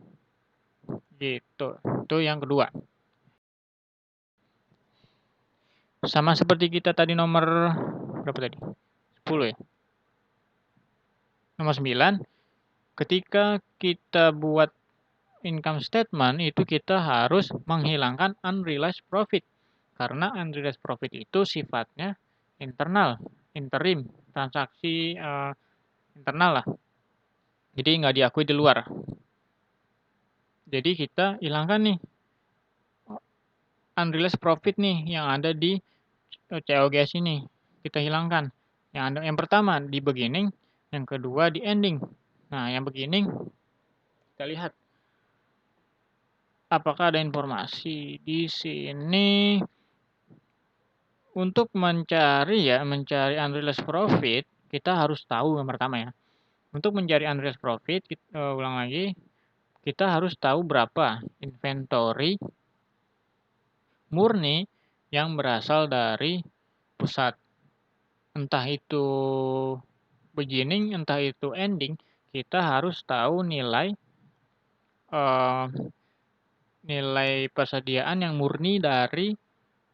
Gitu. Itu yang kedua. Sama seperti kita tadi nomor berapa tadi? 10 ya. Nomor 9, ketika kita buat income statement itu kita harus menghilangkan unrealized profit. Karena unrealized profit itu sifatnya internal, interim, transaksi internal lah. Jadi nggak diakui di luar. Jadi kita hilangkan nih unrealized profit nih yang ada di COGS ini. Kita hilangkan. Yang pertama di beginning, yang kedua di ending. Nah, yang beginning kita lihat apakah ada informasi di sini untuk mencari unrealized profit, kita harus tahu yang pertama ya. Untuk mencari unrealized profit, ulang lagi, kita harus tahu berapa inventory murni yang berasal dari pusat. Entah itu beginning, entah itu ending, kita harus tahu nilai nilai persediaan yang murni dari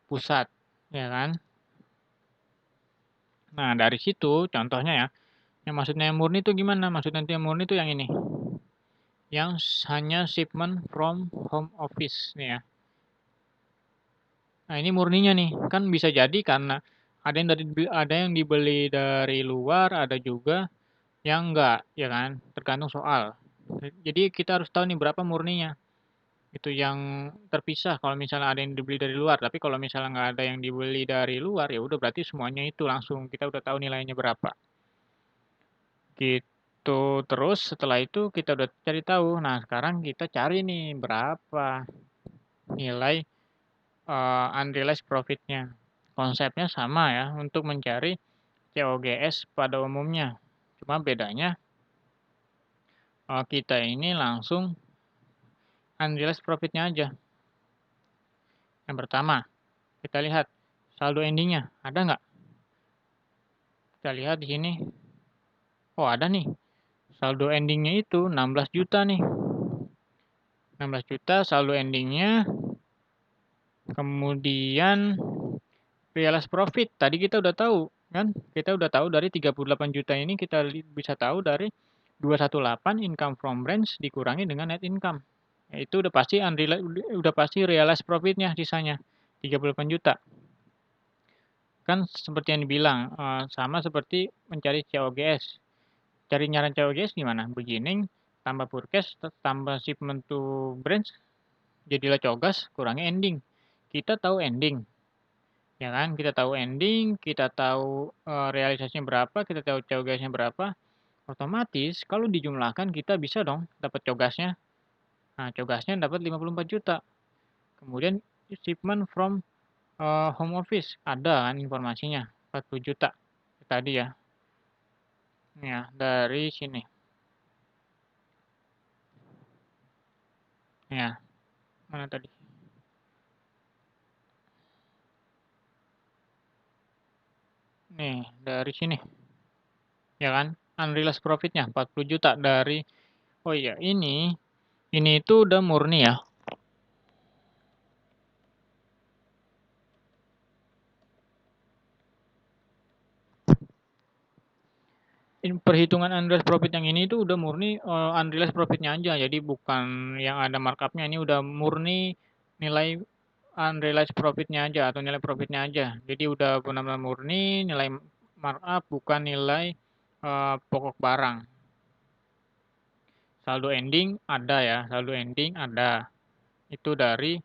pusat, ya kan? Nah, dari situ contohnya ya, yang maksudnya yang murni itu gimana? Maksudnya yang murni itu yang ini, yang hanya shipment from home office nih ya. Nah, ini murninya nih, kan bisa jadi karena ada yang dibeli dari luar, ada juga yang enggak, ya kan? Tergantung soal. Jadi kita harus tahu nih berapa murninya. Itu yang terpisah kalau misalnya ada yang dibeli dari luar, tapi kalau misalnya nggak ada yang dibeli dari luar, ya udah berarti semuanya itu langsung kita udah tahu nilainya berapa. Gitu. Terus setelah itu kita udah cari tahu. Nah, sekarang kita cari nih berapa nilai unrealized profit-nya. Konsepnya sama ya untuk mencari COGS pada umumnya. Cuma bedanya kita ini langsung unrealized profit-nya aja. Yang pertama, kita lihat saldo endingnya. Ada nggak? Kita lihat di sini. Oh, ada nih. Saldo endingnya itu 16 juta nih. 16 juta saldo endingnya. Kemudian realized profit. Tadi kita udah tahu kan? Kita udah tahu dari 38 juta ini kita bisa tahu dari 218 income from branch dikurangi dengan net income. Itu udah pasti realized profitnya sisanya 38 juta. Kan seperti yang dibilang, sama seperti mencari COGS. Cari nyaran COGS gimana? Beginning, tambah forecast, tambah shipment to branch, jadilah COGS, kurangi ending. Kita tahu ending, ya kan? Kita tahu ending, kita tahu realisasinya berapa, kita tahu COGS-nya berapa. Otomatis kalau dijumlahkan kita bisa dong dapat COGS-nya. Nah, COGS-nya dapat 54 juta. Kemudian shipment from home office ada kan informasinya 40 juta tadi ya. Ya, dari sini. Ya, mana tadi? Nih, dari sini. Ya kan? Unrealized profit-nya 40 juta dari oh iya, ini itu udah murni ya. Perhitungan unrealized profit yang ini itu udah murni unrealized profit-nya aja. Jadi bukan yang ada markup-nya, ini udah murni nilai unrealized profit-nya aja atau nilai profit-nya aja. Jadi udah benar-benar murni nilai markup bukan nilai pokok barang. Saldo ending ada ya, saldo ending ada. Itu dari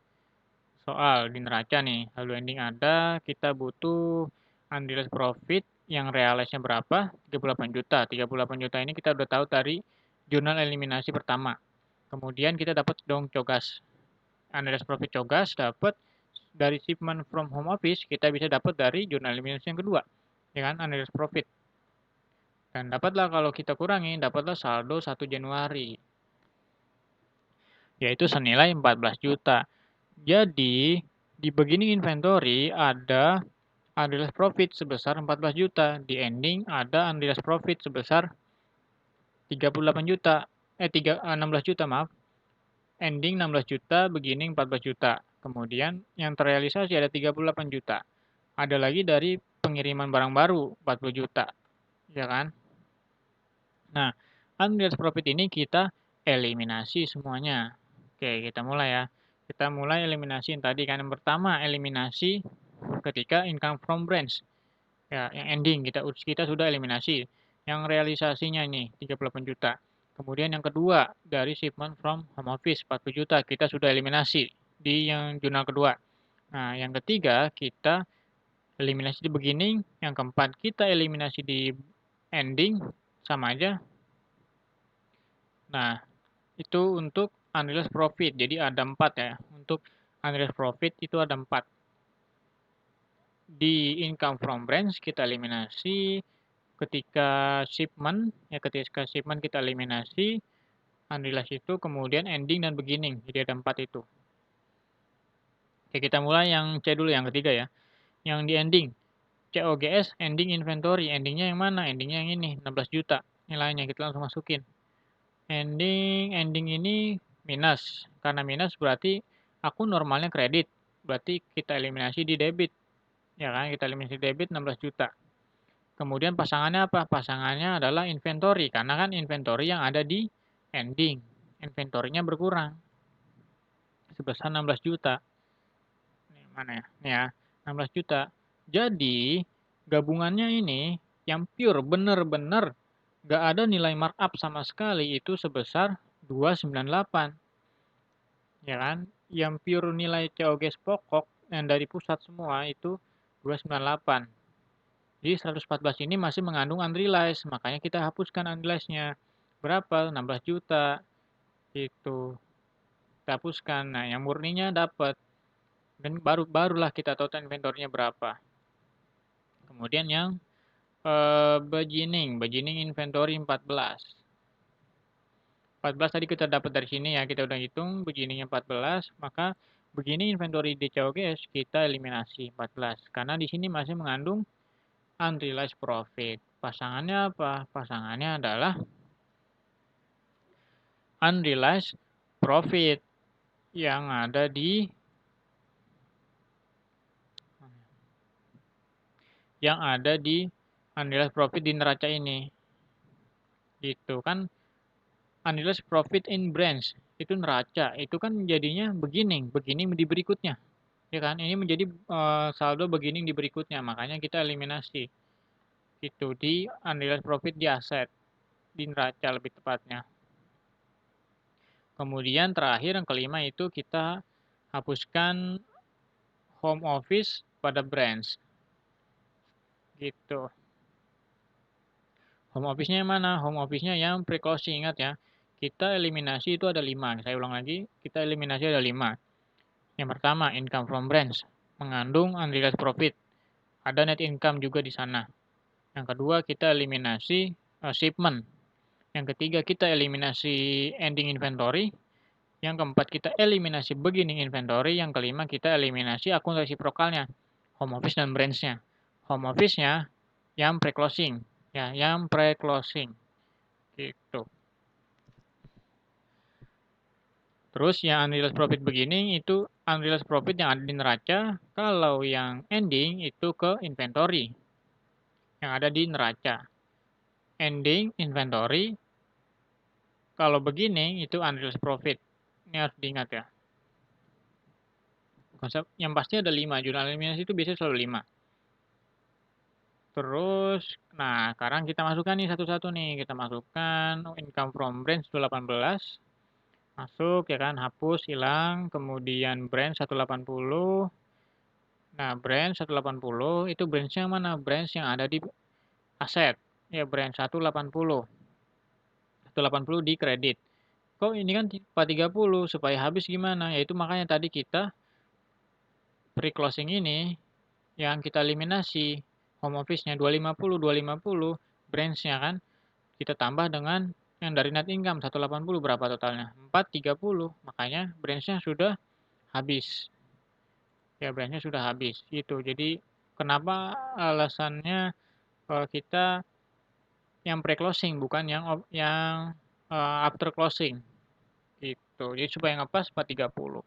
soal di neraca nih. Saldo ending ada, kita butuh unrealized profit yang realisnya berapa? 38 juta. 38 juta ini kita udah tahu dari jurnal eliminasi pertama. Kemudian kita dapat dong COGS. Unrealized profit COGS dapat dari shipment from home office, kita bisa dapat dari jurnal eliminasi yang kedua. Ya kan? Unrealized profit. Dan dapatlah kalau kita kurangi, dapatlah saldo 1 Januari. Yaitu senilai 14 juta. Jadi, di beginning inventory ada unrealized profit sebesar 14 juta. Di ending ada unrealized profit sebesar 38 juta. 16 juta maaf. Ending 16 juta, beginning 14 juta. Kemudian yang terrealisasi ada 38 juta. Ada lagi dari pengiriman barang baru 40 juta. Ya kan? Nah, unrealized profit ini kita eliminasi semuanya. Oke, kita mulai ya. Kita mulai eliminasi yang tadi kan. Yang pertama, eliminasi ketika income from branch. Ya, yang ending kita sudah eliminasi. Yang realisasinya ini 38 juta. Kemudian yang kedua, dari shipment from home office 40 juta. Kita sudah eliminasi di yang jurnal kedua. Nah, yang ketiga, kita eliminasi di beginning. Yang keempat, kita eliminasi di ending. Sama aja. Nah, itu untuk unrealized profit. Jadi ada 4 ya. Untuk unrealized profit itu ada 4. Di income from branch kita eliminasi, ketika shipment, ya ketika shipment kita eliminasi, unrealized itu, kemudian ending dan beginning, jadi ada 4 itu. Oke, kita mulai yang C dulu, yang ketiga ya, yang di ending. COGS ending inventory, endingnya yang mana? Endingnya yang ini, 16 juta nilainya, kita langsung masukin. Ending ini minus, karena minus berarti aku normalnya kredit, berarti kita eliminasi di debit, ya kan? Kita eliminasi debit 16 juta. Kemudian pasangannya apa? Pasangannya adalah inventory, karena kan inventory yang ada di ending, inventorinya berkurang sebesar 16 juta. Ini mana ya? Ini ya, 16 juta. Jadi, gabungannya ini yang pure bener-bener nggak ada nilai markup sama sekali itu sebesar 298. Ya kan? Yang pure nilai COGS pokok yang dari pusat semua itu 298. Jadi 114 ini masih mengandung unrealized, makanya kita hapuskan unrealized-nya. Berapa? 16 juta. Itu. Kita hapuskan. Nah, yang murninya dapat. Dan barulah kita tahu inventornya berapa. Kemudian yang beginning inventory 14. 14 tadi kita dapat dari sini ya, kita udah hitung beginningnya 14, maka beginning inventory di COGS kita eliminasi 14 karena di sini masih mengandung unrealized profit. Pasangannya apa? Pasangannya adalah unrealized profit yang ada di unrealized profit di neraca ini. Gitu kan, unrealized profit in branch itu neraca, itu kan jadinya beginning di berikutnya. Ya kan? Ini menjadi saldo beginning di berikutnya, makanya kita eliminasi. Itu di unrealized profit di aset, di neraca lebih tepatnya. Kemudian terakhir yang kelima itu kita hapuskan home office pada branch. Gitu. Home office-nya yang mana? Home office-nya yang pre-closing, ingat ya. Kita eliminasi itu ada 5. Saya ulang lagi, kita eliminasi ada 5. Yang pertama, income from branch, mengandung unrealized profit. Ada net income juga di sana. Yang kedua, kita eliminasi shipment. Yang ketiga, kita eliminasi ending inventory. Yang keempat, kita eliminasi beginning inventory. Yang kelima, kita eliminasi akun resiprokalnya, home office dan branch-nya. Home office-nya yang pre-closing, ya, yang pre-closing. Gitu. Terus yang unrealized profit beginning itu unrealized profit yang ada di neraca. Kalau yang ending itu ke inventory yang ada di neraca. Ending inventory. Kalau beginning itu unrealized profit. Ini harus diingat ya. Konsep yang pasti ada 5. Jurnal eliminasi itu biasanya selalu 5. Terus, nah sekarang kita masukkan nih satu-satu nih. Kita masukkan income from branch 18. Masuk ya kan, hapus, hilang. Kemudian branch 180. Nah, branch 180 itu branch yang mana? Branch yang ada di aset. Ya, branch 180. 180 di kredit. Kok ini kan 430 supaya habis gimana? Yaitu makanya tadi kita pre-closing ini yang kita eliminasi home office-nya 250 branch-nya kan kita tambah dengan yang dari net income 180 berapa totalnya? 430. Makanya branch-nya sudah habis. Ya, branch-nya sudah habis. Gitu. Jadi kenapa alasannya kita yang pre-closing bukan yang after closing. Gitu. Jadi supaya ngepas 430.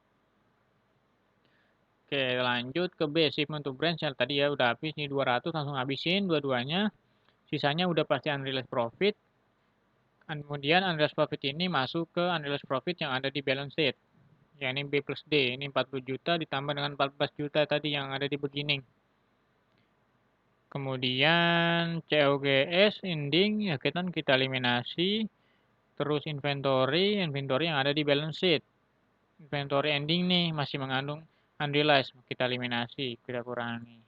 Oke, lanjut ke B, shipment to branch yang tadi ya udah habis nih 200, langsung habisin dua-duanya. Sisanya udah pasti unrealized profit. Kemudian unrealized profit ini masuk ke unrealized profit yang ada di balance sheet. Ya ini B plus D, ini 40 juta ditambah dengan 14 juta tadi yang ada di beginning. Kemudian COGS ending ya kita eliminasi. Terus inventory yang ada di balance sheet. Inventory ending nih masih mengandung unrealized, kita eliminasi, kita kurangi.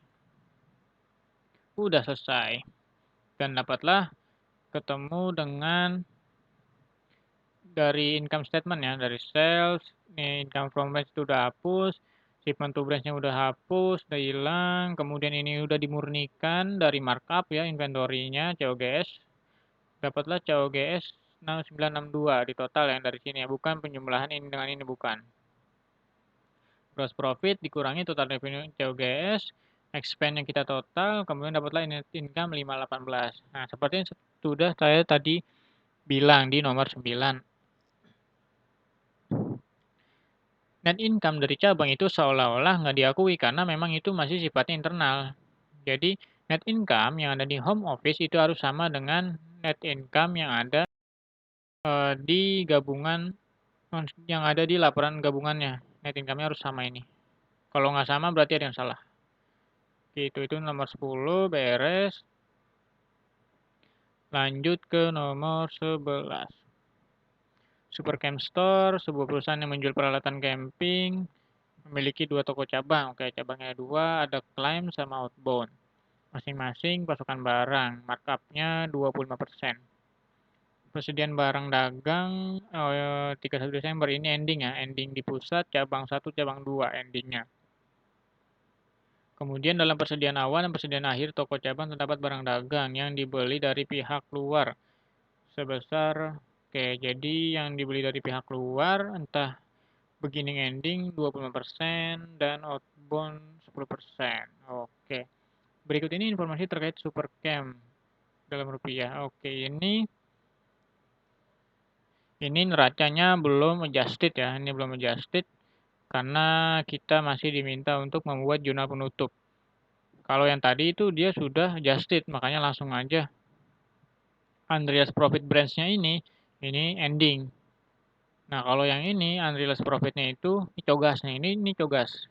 Udah selesai. Dan dapatlah ketemu dengan dari income statement ya, dari sales, nih income from branch itu udah hapus, Shipment to branch-nya udah hapus, udah hilang. Kemudian ini udah dimurnikan dari markup ya, inventory-nya COGS. Dapatlah COGS 6962 di total yang dari sini ya, bukan penjumlahan ini dengan ini bukan. Gross profit dikurangi total revenue COGS, expense yang kita total, kemudian dapatlah net income 518. Nah, seperti yang sudah saya tadi bilang di nomor 9. Net income dari cabang itu seolah-olah nggak diakui karena memang itu masih sifatnya internal. Jadi, net income yang ada di home office itu harus sama dengan net income yang ada di gabungan yang ada di laporan gabungannya. Net income-nya harus sama ini. Kalau nggak sama berarti ada yang salah. Itu nomor 10 beres. Lanjut ke nomor 11. Super Camp Store, sebuah perusahaan yang menjual peralatan camping, memiliki 2 toko cabang. Oke, cabangnya 2, ada Climb sama Outbound. Masing-masing pasokan barang, markupnya 25%. Persediaan barang dagang 31 Desember ini ending ya, ending di pusat, cabang 1, cabang 2 endingnya. Kemudian dalam persediaan awal dan persediaan akhir toko cabang terdapat barang dagang yang dibeli dari pihak luar sebesar, oke, jadi yang dibeli dari pihak luar entah beginning ending 25% dan outbound 10%. Oke. Berikut ini informasi terkait Supercamp dalam rupiah. Oke, ini neracanya belum adjusted ya. Ini belum adjusted karena kita masih diminta untuk membuat jurnal penutup. Kalau yang tadi itu dia sudah adjusted, makanya langsung aja Andreas Profit Branch-nya ini ending. Nah, kalau yang ini unrealized profit-nya itu cogasnya ini cogas.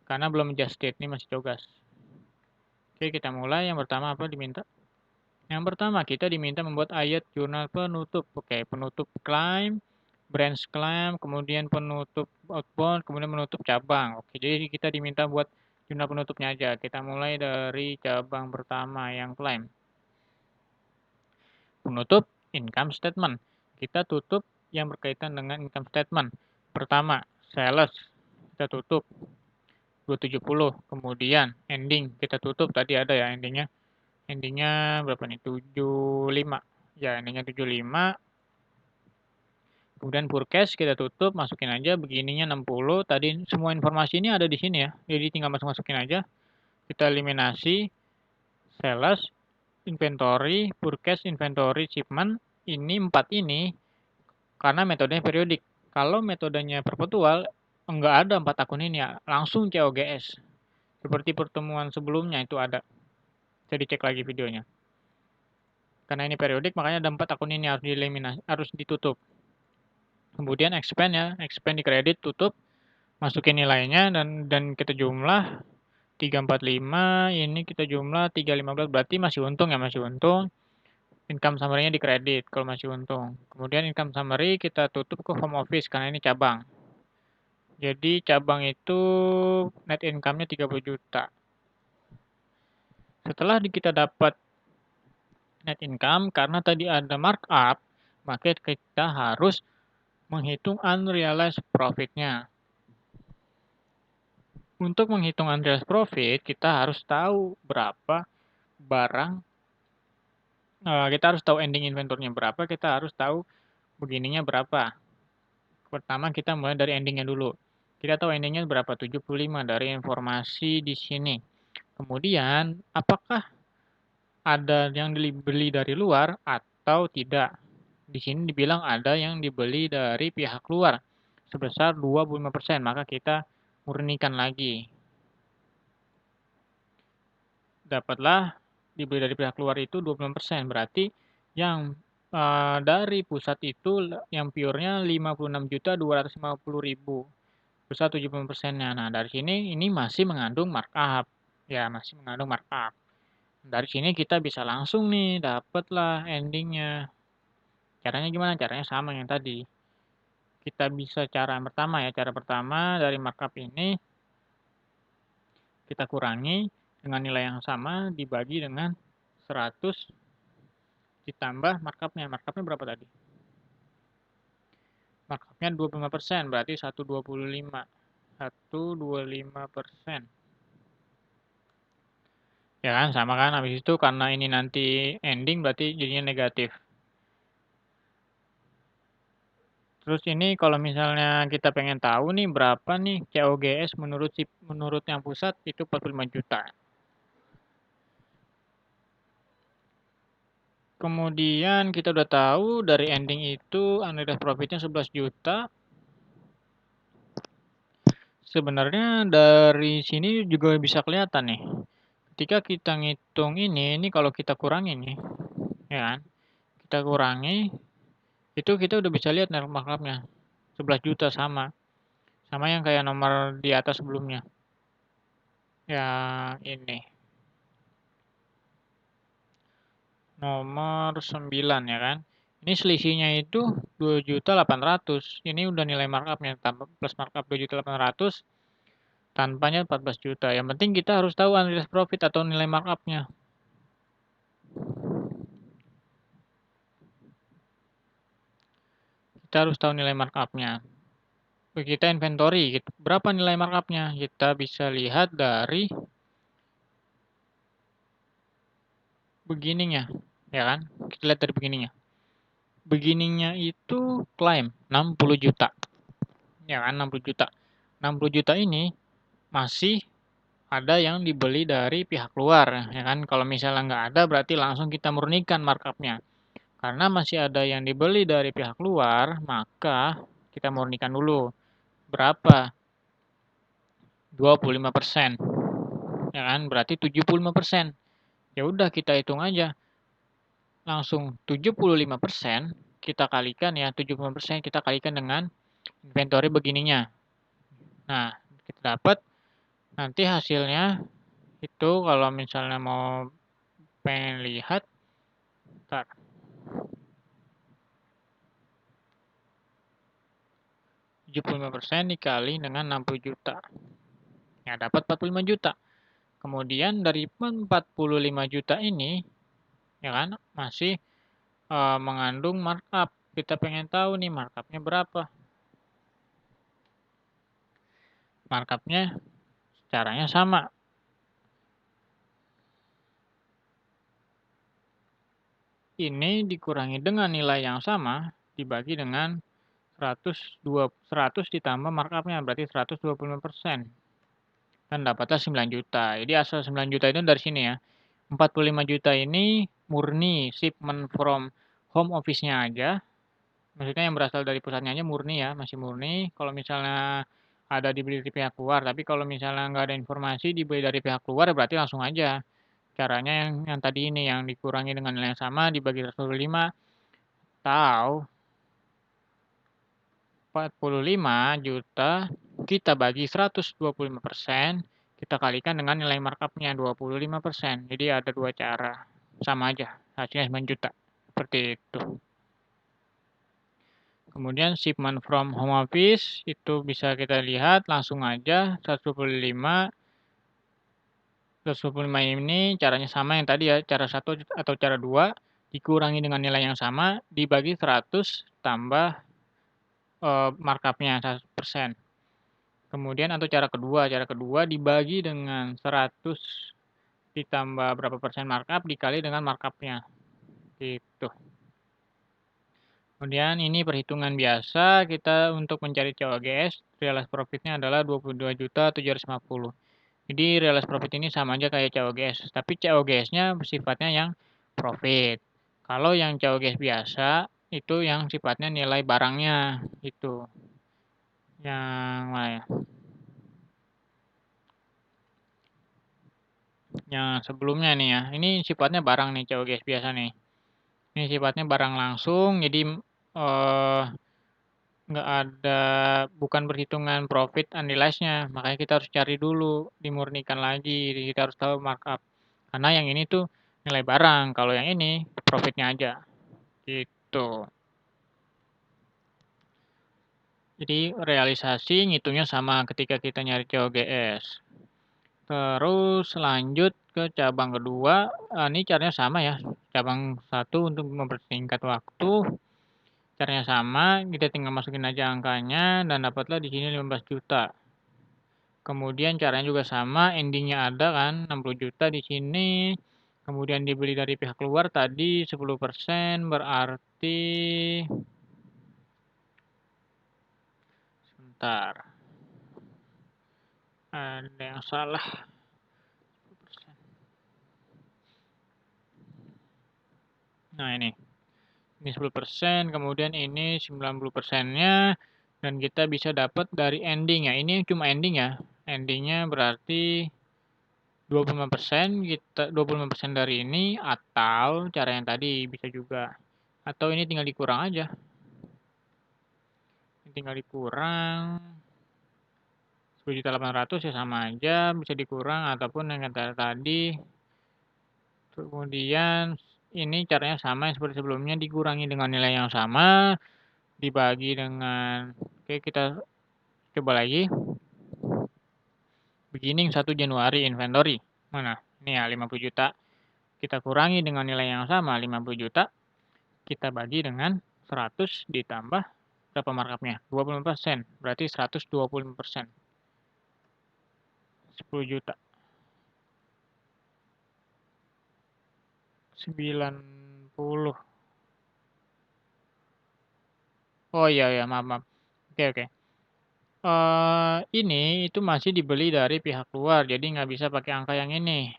Karena belum adjusted, ini masih cogas. Oke, kita mulai. Yang pertama apa diminta? Yang pertama kita diminta membuat ayat jurnal penutup. Oke, penutup claim, branch claim, kemudian penutup outbound, kemudian penutup cabang. Oke, jadi kita diminta buat jurnal penutupnya aja. Kita mulai dari cabang pertama yang claim. Penutup income statement. Kita tutup yang berkaitan dengan income statement. Pertama, sales. Kita tutup 270. Kemudian ending kita tutup, tadi ada ya endingnya. Endingnya berapa nih? 75. Ya, endingnya 75. Kemudian forecast kita tutup, masukin aja begininya 60. Tadi semua informasi ini ada di sini ya. Jadi tinggal masukin aja. Kita eliminasi sales, inventory, forecast, inventory, shipment. Ini 4 ini karena metodenya periodik. Kalau metodenya perpetual, enggak ada 4 akun ini ya. Langsung COGS. Seperti pertemuan sebelumnya itu ada. Bisa dicek lagi videonya. Karena ini periodik, makanya ada 4 akun ini harus dieliminasi, harus ditutup. Kemudian expand ya, expand di kredit, tutup, masukin nilainya dan kita jumlah 345, ini kita jumlah 315, berarti masih untung ya, masih untung. Income summary-nya di kredit kalau masih untung. Kemudian income summary kita tutup ke home office karena ini cabang. Jadi cabang itu net income-nya 30 juta. Setelah kita dapat net income, karena tadi ada markup, maka kita harus menghitung unrealized profit-nya. Untuk menghitung unrealized profit, kita harus tahu berapa barang, kita harus tahu ending inventory-nya berapa, kita harus tahu begininya berapa. Pertama kita mulai dari endingnya dulu. Kita tahu endingnya berapa, 75 dari informasi di sini. Kemudian, apakah ada yang dibeli dari luar atau tidak? Di sini dibilang ada yang dibeli dari pihak luar sebesar 25%, maka kita murnikan lagi. Dapatlah dibeli dari pihak luar itu 20%, berarti yang dari pusat itu yang pure-nya 56.250.000, besar 70%-nya. Nah, dari sini ini masih mengandung markup. Ya, masih mengandung markup. Dari sini kita bisa langsung nih dapatlah endingnya. Caranya gimana? Caranya sama yang tadi. Kita bisa cara yang pertama ya. Cara pertama dari markup ini kita kurangi dengan nilai yang sama dibagi dengan 100 ditambah markupnya. Markupnya berapa tadi? Markupnya 25%, berarti 125. 1,25%. Ya kan, sama kan, habis itu karena ini nanti ending berarti jadinya negatif. Terus ini kalau misalnya kita pengen tahu nih berapa nih COGS menurut yang pusat itu 45 juta. Kemudian kita udah tahu dari ending itu unrealized profitnya 11 juta. Sebenarnya dari sini juga bisa kelihatan nih. Ketika kita ngitung ini kalau kita kurangi nih, ya kan? Kita kurangi, itu kita udah bisa lihat net markupnya. 11 juta sama. Sama yang kayak nomor di atas sebelumnya. Yang ini. Nomor 9 ya kan. Ini selisihnya itu 2.800.000. Ini udah nilai markupnya plus markup 2.800.000 tanpanya 14 juta. Yang penting kita harus tahu unrealized profit atau nilai markupnya. Kita harus tahu nilai markupnya. Kita inventory, berapa nilai markupnya? Kita bisa lihat dari beginningnya, ya kan? Kita lihat dari beginningnya. Beginningnya itu claim 60 juta, ya kan? 60 juta. 60 juta ini masih ada yang dibeli dari pihak luar, ya kan? Kalau misalnya nggak ada, berarti langsung kita murnikan markupnya. Karena masih ada yang dibeli dari pihak luar, maka kita murnikan dulu. Berapa? 25%. Ya kan? Berarti 75%. Ya udah kita hitung aja. Langsung 75% kita kalikan ya, 75% kita kalikan dengan inventory begininya. Nah, kita dapat nanti hasilnya itu kalau misalnya mau pengen lihat, ntar 75% dikali dengan 60 juta. Ya, dapat 45 juta. Kemudian dari 45 juta ini, ya kan, masih mengandung markup. Kita pengen tahu nih markupnya berapa. Markupnya caranya sama. Ini dikurangi dengan nilai yang sama dibagi dengan 100 ditambah markupnya berarti 125%. Dan dapatnya 9 juta. Jadi asal 9 juta itu dari sini ya. 45 juta ini murni shipment from home office-nya aja. Maksudnya yang berasal dari pusatnya aja murni ya, masih murni. Kalau misalnya ada dibeli dari pihak luar, tapi kalau misalnya nggak ada informasi dibeli dari pihak luar berarti langsung aja. Caranya yang tadi ini yang dikurangi dengan nilai yang sama dibagi 125 atau 45 juta kita bagi 125%, kita kalikan dengan nilai markupnya 25%. Jadi ada dua cara. Sama aja, hasilnya 9 juta. Seperti itu. Kemudian shipment from home office itu bisa kita lihat langsung aja 125 ini caranya sama yang tadi ya, cara 1 atau cara 2 dikurangi dengan nilai yang sama dibagi 100 tambah markupnya 100%. Kemudian atau cara kedua dibagi dengan 100 ditambah berapa persen markup dikali dengan markupnya. Gitu. Kemudian ini perhitungan biasa kita untuk mencari COGS, realized profitnya adalah 22.750. Jadi realized profit ini sama aja kayak COGS, tapi COGS-nya sifatnya yang profit. Kalau yang COGS biasa itu yang sifatnya nilai barangnya itu. Yang mana ya? Yang sebelumnya nih ya. Ini sifatnya barang nih COGS biasa nih. Ini sifatnya barang langsung, jadi eh, nggak ada, bukan perhitungan profit unrealized-nya. Makanya kita harus cari dulu, dimurnikan lagi. Kita harus tahu markup. Karena yang ini tuh nilai barang, kalau yang ini profitnya aja. Gitu. Jadi realisasi ngitungnya sama ketika kita nyari COGS. Terus lanjut ke cabang kedua, ini caranya sama ya. Cabang satu untuk mempersingkat waktu, caranya sama, kita tinggal masukin aja angkanya dan dapatlah di sini 15 juta. Kemudian caranya juga sama, endingnya ada kan, 60 juta di sini. Kemudian dibeli dari pihak luar tadi 10%, berarti sebentar, ada yang salah. 10%. Nah ini 10%, kemudian ini 90%-nya, dan kita bisa dapat dari ending ya. Ini cuma ending ya. Endingnya berarti 25%, kita 25% dari ini, atau cara yang tadi bisa juga. Atau ini tinggal dikurang aja. Tinggal dikurang 10.800.000 ya sama aja, bisa dikurang ataupun yang kata tadi. Kemudian ini caranya sama seperti sebelumnya, dikurangi dengan nilai yang sama, dibagi dengan, oke kita coba lagi. Beginning 1 Januari inventory. Mana? Ini ya 50 juta. Kita kurangi dengan nilai yang sama 50 juta. Kita bagi dengan 100 ditambah berapa markupnya? 25%. Berarti 125%. 10 juta. 90. Oh iya ya, maaf maaf. Oke oke. Ini itu masih dibeli dari pihak luar, jadi nggak bisa pakai angka yang ini.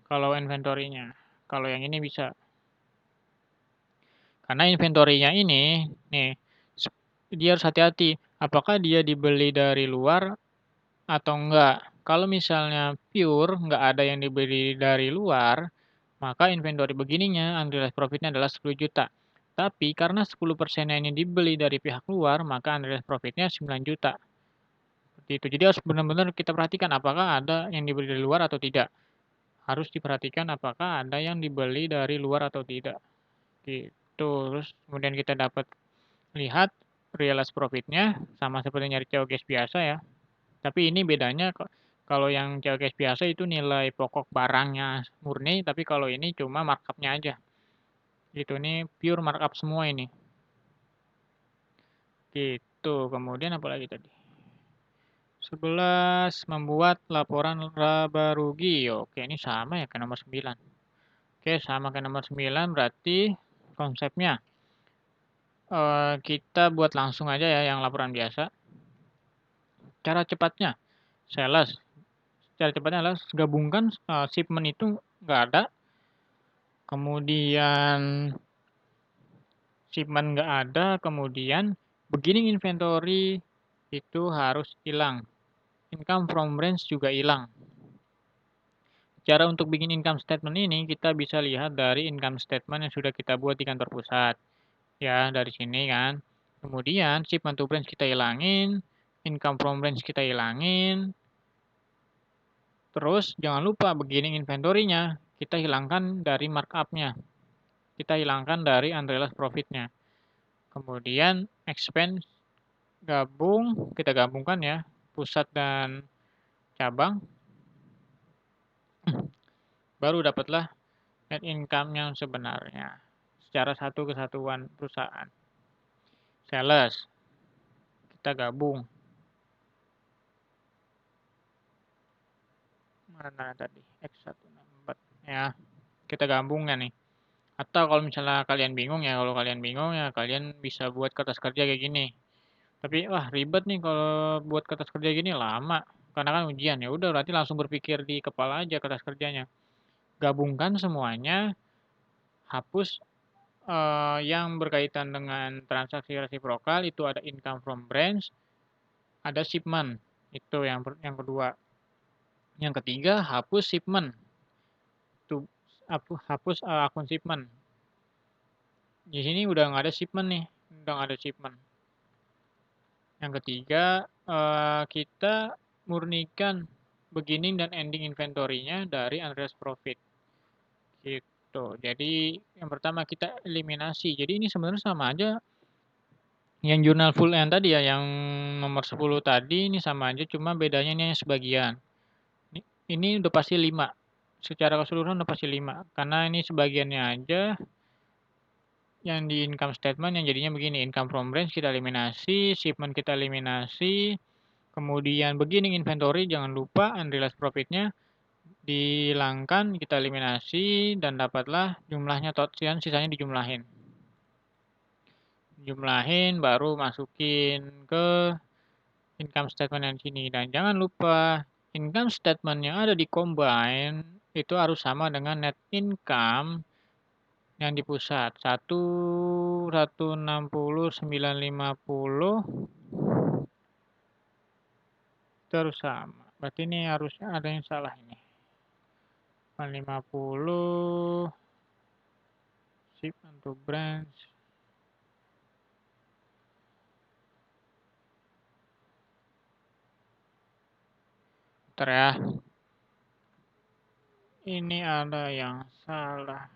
Kalau inventory-nya. Kalau yang ini bisa. Karena inventory-nya ini, nih, dia harus hati-hati. Apakah dia dibeli dari luar atau enggak? Kalau misalnya pure, nggak ada yang dibeli dari luar, maka inventory begininya, unrealized profit-nya adalah 10 juta. Tapi karena 10%-nya ini dibeli dari pihak luar, maka unrealized profit-nya 9 juta. Seperti itu. Jadi harus benar-benar kita perhatikan apakah ada yang dibeli dari luar atau tidak. Harus diperhatikan apakah ada yang dibeli dari luar atau tidak. Gitu. Terus kemudian kita dapat lihat realized profit-nya sama seperti nyari COGS biasa ya. Tapi ini bedanya kalau yang COGS biasa itu nilai pokok barangnya murni, tapi kalau ini cuma markup-nya aja. Gitu, ini pure markup semua ini. Gitu, kemudian apa lagi tadi? 11 membuat laporan laba rugi. Oke, ini sama ya ke nomor 9. Oke, sama ke nomor 9 berarti konsepnya kita buat langsung aja ya yang laporan biasa. Cara cepatnya, sales. Cara cepatnya adalah gabungkan shipment itu nggak ada, kemudian shipment nggak ada, kemudian beginning inventory itu harus hilang. Income from branch juga hilang. Cara untuk bikin income statement ini kita bisa lihat dari income statement yang sudah kita buat di kantor pusat. Ya, dari sini kan. Kemudian shipment to branch kita hilangin, income from branch kita hilangin. Terus jangan lupa beginning inventory-nya kita hilangkan dari markup-nya. Kita hilangkan dari unrealized profit-nya. Kemudian expense kita gabungkan ya, pusat dan cabang. Baru dapatlah net income yang sebenarnya secara satu kesatuan perusahaan. Sales kita gabung. Mana tadi? X164 ya. Kita gabung ya nih. Atau kalau misalnya kalian bingung ya, kalian bisa buat kertas kerja kayak gini. Tapi wah ribet nih kalau buat kertas kerja gini lama. Karena kan ujian ya udah berarti langsung berpikir di kepala aja kertas kerjanya. Gabungkan semuanya, hapus yang berkaitan dengan transaksi resiprokal itu ada income from branch, ada shipment. Itu yang kedua. Yang ketiga, hapus shipment. Itu hapus akun shipment. Di sini udah nggak ada shipment nih, udah nggak ada shipment. Yang ketiga, kita murnikan beginning dan ending inventory-nya dari unrealized profit. Gitu. Jadi yang pertama kita eliminasi. Jadi ini sebenarnya sama aja yang jurnal full yang tadi ya, yang nomor 10 tadi ini sama aja, cuma bedanya ini sebagian. Ini udah pasti 5. Secara keseluruhan udah pasti 5. Karena ini sebagiannya aja yang di income statement yang jadinya begini, income from branch kita eliminasi, shipment kita eliminasi, Kemudian beginning inventory, jangan lupa unrealized profit-nya dihilangkan, kita eliminasi, dan dapatlah jumlahnya, sisanya dijumlahin. Jumlahin, baru masukin ke income statement yang sini. Dan jangan lupa, income statement yang ada di combine itu harus sama dengan net income yang di pusat. 160, 950 terus sama. Berarti ini harusnya ada yang salah ini. 50 ship untuk branch. Bentar ya. Ini ada yang salah.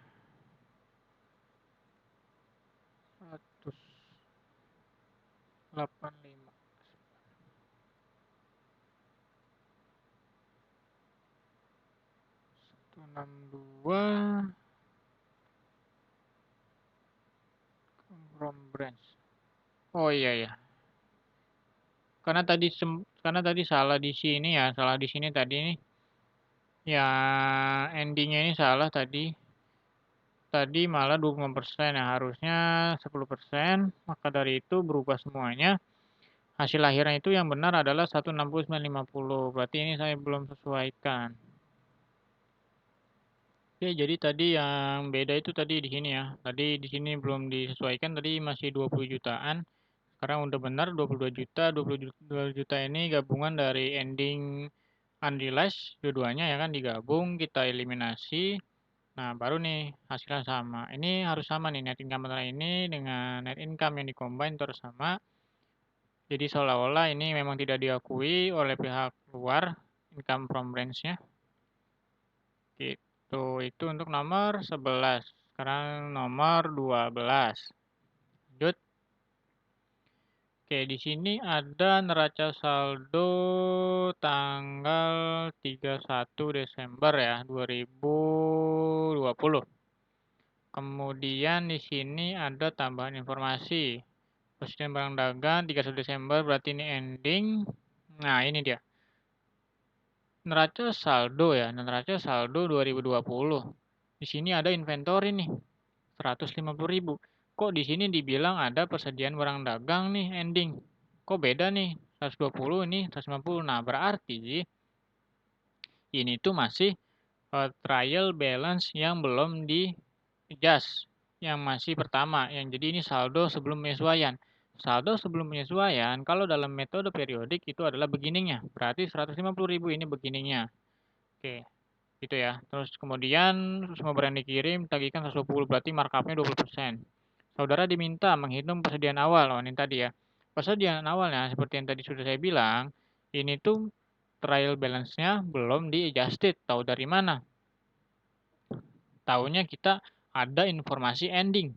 185. 162 from branch. Oh iya ya. Karena tadi salah di sini ya, salah di sini tadi nih. Ya endingnya ini salah tadi. Tadi malah 25% ya, harusnya 10%. Maka dari itu berubah semuanya. Hasil akhirnya itu yang benar adalah 160,950. Berarti ini saya belum sesuaikan. Oke, jadi tadi yang beda itu tadi di sini ya. Tadi di sini belum disesuaikan, tadi masih 20 jutaan. Sekarang udah benar 22 juta. 22 juta ini gabungan dari ending unrealized dua-duanya ya kan, digabung, kita eliminasi. Nah, baru nih hasilnya sama. Ini harus sama nih, net income antara ini dengan net income yang dicombine itu harus sama. Jadi seolah-olah ini memang tidak diakui oleh pihak luar income from branch-nya. Gitu. Itu untuk nomor 11. Sekarang nomor 12. Lanjut. Oke, di sini ada neraca saldo tanggal 31 Desember ya, 2020. Kemudian di sini ada tambahan informasi. Presiden barang dagang 31 Desember berarti ini ending. Nah, ini dia. Neraca saldo ya, neraca saldo 2020. Di sini ada inventory nih, 150.000. Kok di sini dibilang ada persediaan barang dagang nih ending? Kok beda nih? 120 ini 150. Nah, berarti ini tuh masih trial balance yang belum di adjust. Yang masih pertama, yang jadi ini saldo sebelum penyesuaian. Saldo sebelum penyesuaian, kalau dalam metode periodik itu adalah beginningnya. Berarti 150.000 ini beginningnya. Oke, gitu ya. Terus kemudian semua barang dikirim, tagihkan 120, berarti markupnya 20%. Saudara diminta menghitung persediaan awal. Oh, ini tadi ya. Persediaan awalnya seperti yang tadi sudah saya bilang, ini tuh trial balance-nya belum di-adjusted. Tahu dari mana? Tahunya kita ada informasi ending.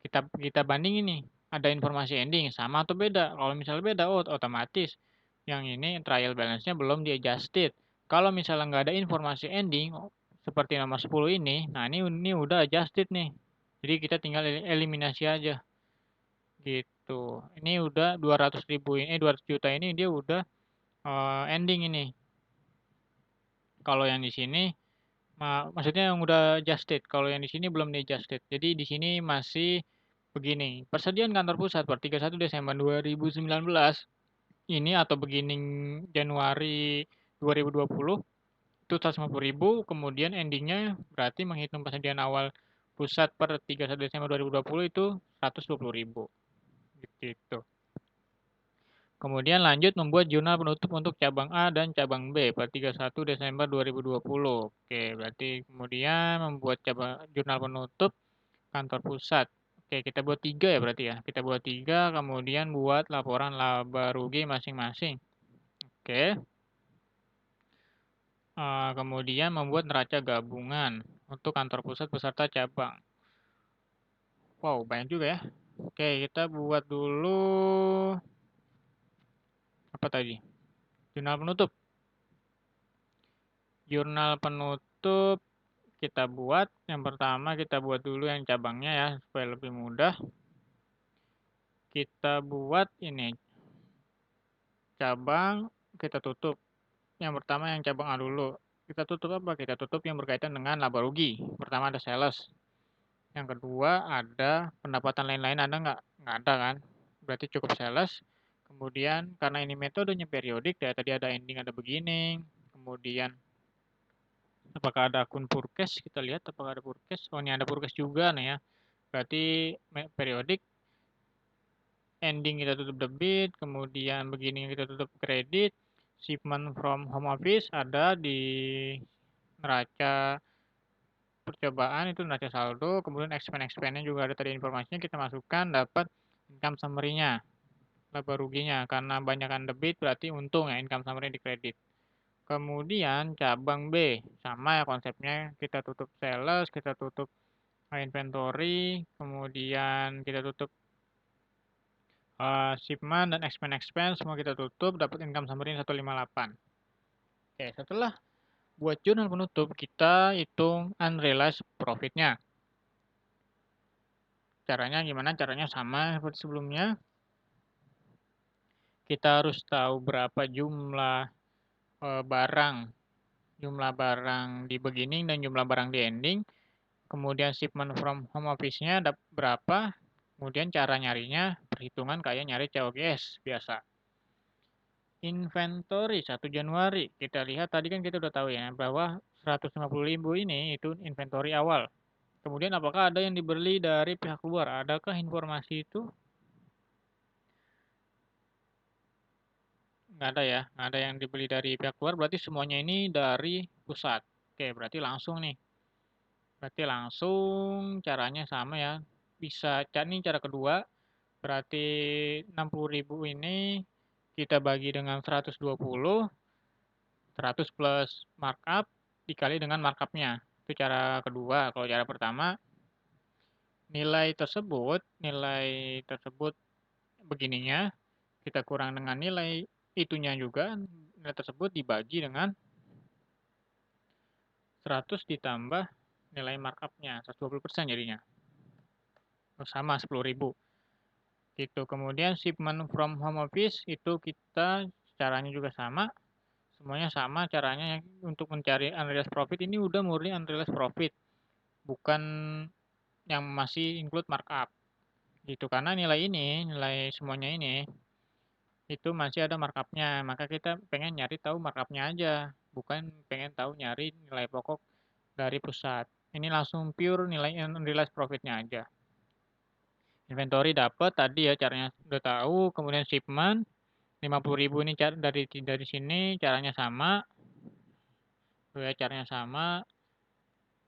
Kita bandingin nih, ada informasi ending sama atau beda. Kalau misalnya beda, oh otomatis yang ini trial balance-nya belum di-adjusted. Kalau misalnya nggak ada informasi ending, seperti nomor 10 ini, nah ini udah adjusted nih. Jadi kita tinggal eliminasi aja. Gitu. Ini udah 200.000 ini, 200 juta ini dia udah ending ini. Kalau yang di sini, maksudnya yang udah adjusted. Kalau yang di sini belum di adjusted. Jadi di sini masih begini. Persediaan kantor pusat per 31 Desember 2019 ini atau beginning Januari 2020 itu 150.000, kemudian endingnya berarti menghitung persediaan awal pusat per 31 Desember 2020 itu 120.000 gitu. Kemudian lanjut membuat jurnal penutup untuk cabang A dan cabang B per 31 Desember 2020. Oke, berarti kemudian membuat jurnal penutup kantor pusat. Oke, kita buat 3 ya berarti ya. Kita buat 3, kemudian buat laporan laba rugi masing-masing. Oke. Kemudian membuat neraca gabungan untuk kantor pusat beserta cabang. Wow, banyak juga ya. Oke, kita buat dulu apa tadi? Jurnal penutup. Jurnal penutup kita buat. Yang pertama kita buat dulu yang cabangnya ya, supaya lebih mudah. Kita buat ini cabang, kita tutup. Yang pertama yang cabang A dulu. Kita tutup apa? Kita tutup yang berkaitan dengan laba rugi. Pertama ada sales. Yang kedua ada pendapatan lain-lain ada nggak? Nggak ada kan? Berarti cukup sales. Kemudian karena ini metodenya periodik, ya tadi ada ending, ada beginning. Kemudian apakah ada akun purchase? Kita lihat apakah ada purchase. Oh, ini ada purchase juga nih ya. Berarti periodik, ending kita tutup debit, kemudian beginning kita tutup kredit, shipment from home office ada di neraca percobaan itu neraca saldo, kemudian expense-nya juga ada tadi informasinya, kita masukkan dapat income summary-nya, laba ruginya, karena banyakkan debit berarti untung ya, income summary di kredit. Kemudian cabang B, sama ya konsepnya, kita tutup sales, kita tutup inventory, kemudian kita tutup shipment dan expense semua kita tutup, dapat income summary 158. Oke, setelah buat jurnal penutup, kita hitung unrealized profit-nya. Caranya gimana? Caranya sama seperti sebelumnya. Kita harus tahu berapa barang, jumlah barang di beginning dan jumlah barang di ending. Kemudian shipment from home office-nya berapa. Kemudian cara nyarinya perhitungan kayak nyari COGS biasa. Inventory 1 Januari. Kita lihat tadi kan kita udah tahu ya bahwa 150.000 ini itu inventory awal. Kemudian apakah ada yang dibeli dari pihak luar? Adakah informasi itu? Nggak ada ya, nggak ada yang dibeli dari pihak luar, berarti semuanya ini dari pusat. Oke, berarti langsung nih. Berarti langsung caranya sama ya. Bisa nih cara kedua, berarti 60.000 ini kita bagi dengan 120, 100 plus markup dikali dengan markupnya. Itu cara kedua. Kalau cara pertama, nilai tersebut begininya, kita kurang dengan nilai itunya juga, nilai tersebut dibagi dengan 100 ditambah nilai markupnya, 120% jadinya. Sama 10.000. Gitu. Kemudian shipment from home office itu kita caranya juga sama. Semuanya sama caranya untuk mencari unrealized profit ini udah murni unrealized profit. Bukan yang masih include markup. Gitu. Karena nilai semuanya ini itu masih ada markupnya. Maka kita pengen nyari tahu markupnya aja. Bukan pengen tahu nyari nilai pokok dari pusat. Ini langsung pure nilai unrealized profitnya aja. Inventory dapat tadi ya caranya udah tahu, kemudian shipment 50.000 ini dari sini caranya sama. Ya caranya sama.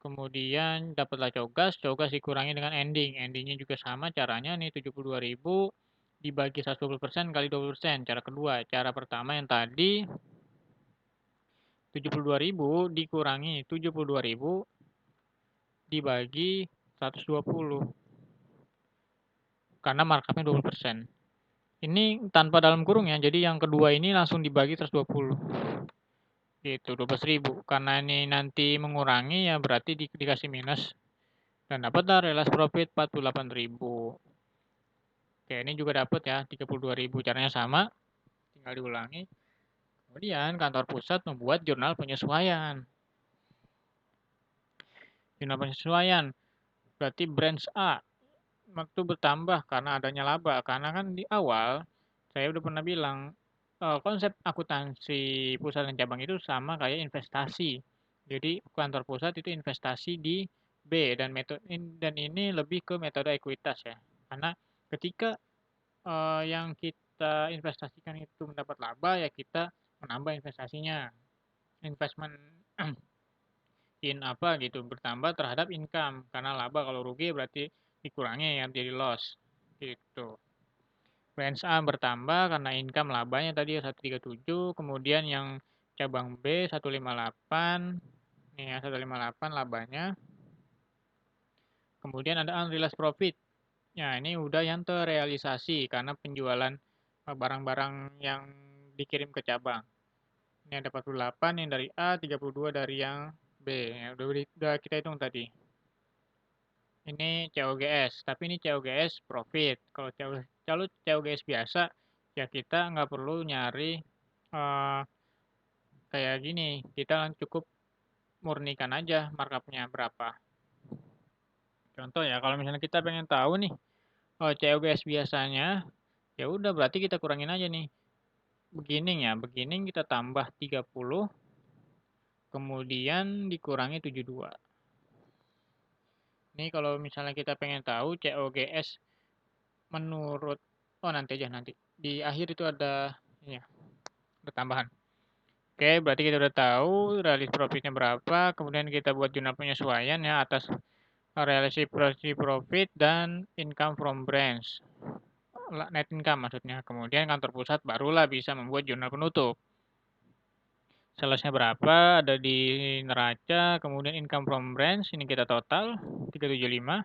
Kemudian dapatlah cogas dikurangi dengan ending. Endingnya juga sama caranya nih 72.000 dibagi 120% kali 20%. Cara kedua, cara pertama yang tadi 72.000 dikurangi 72.000 dibagi 120 karena markupnya 20%. Ini tanpa dalam kurung ya, jadi yang kedua ini langsung dibagi 120. Gitu, 12.000. Karena ini nanti mengurangi ya berarti dikasih minus. Dan dapat realized profit 48.000. Oke, ini juga dapat ya 32.000. Caranya sama, tinggal diulangi. Kemudian kantor pusat membuat jurnal penyesuaian. Jurnal penyesuaian berarti branch A waktu bertambah karena adanya laba. Karena kan di awal saya udah pernah bilang konsep akuntansi pusat dan cabang itu sama kayak investasi. Jadi kantor pusat itu investasi di B dan ini lebih ke metode ekuitas ya. Karena ketika yang kita investasikan itu mendapat laba ya kita menambah investasinya. Investment in apa gitu bertambah terhadap income karena laba kalau rugi berarti dikurangi ya jadi loss gitu. Branch A bertambah karena income labanya tadi 137, kemudian yang cabang B 158, nih ya 158 labanya. Kemudian ada unrealized profit. Ya, ini udah yang terrealisasi karena penjualan barang-barang yang dikirim ke cabang. Ini ada 48 yang dari A, 32 dari yang B. Ya, udah kita hitung tadi. Ini COGS, tapi ini COGS profit. Kalau COGS biasa ya kita nggak perlu nyari kayak gini, kita cukup murnikan aja markupnya berapa. Contoh ya, kalau misalnya kita pengen tahu nih COGS biasanya, ya udah berarti kita kurangin aja nih. Beginning ya, beginning kita tambah 30, kemudian dikurangi 72. Ini kalau misalnya kita pengen tahu COGS menurut, oh nanti aja nanti. Di akhir itu ada, ya, ada tambahan. Oke, berarti kita udah tahu realis profitnya berapa, kemudian kita buat jurnal penyesuaian ya atas realisasi profit dan income from branch. Net income maksudnya. Kemudian kantor pusat barulah bisa membuat jurnal penutup. Salesnya berapa, ada di neraca, kemudian income from branch, ini kita total, 375.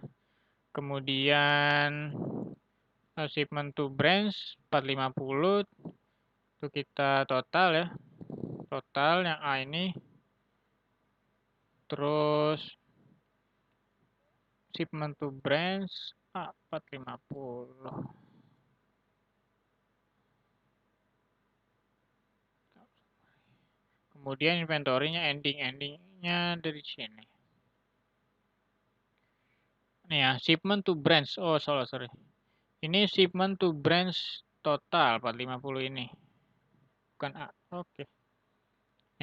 Kemudian shipment to branch, 450, itu kita total ya, total yang A ini, terus shipment to branch, A 450. Kemudian inventory-nya endingnya dari sini. Ini ya, shipment to branch. Oh, sorry. Ini shipment to branch total 450 ini. Bukan A. Oke.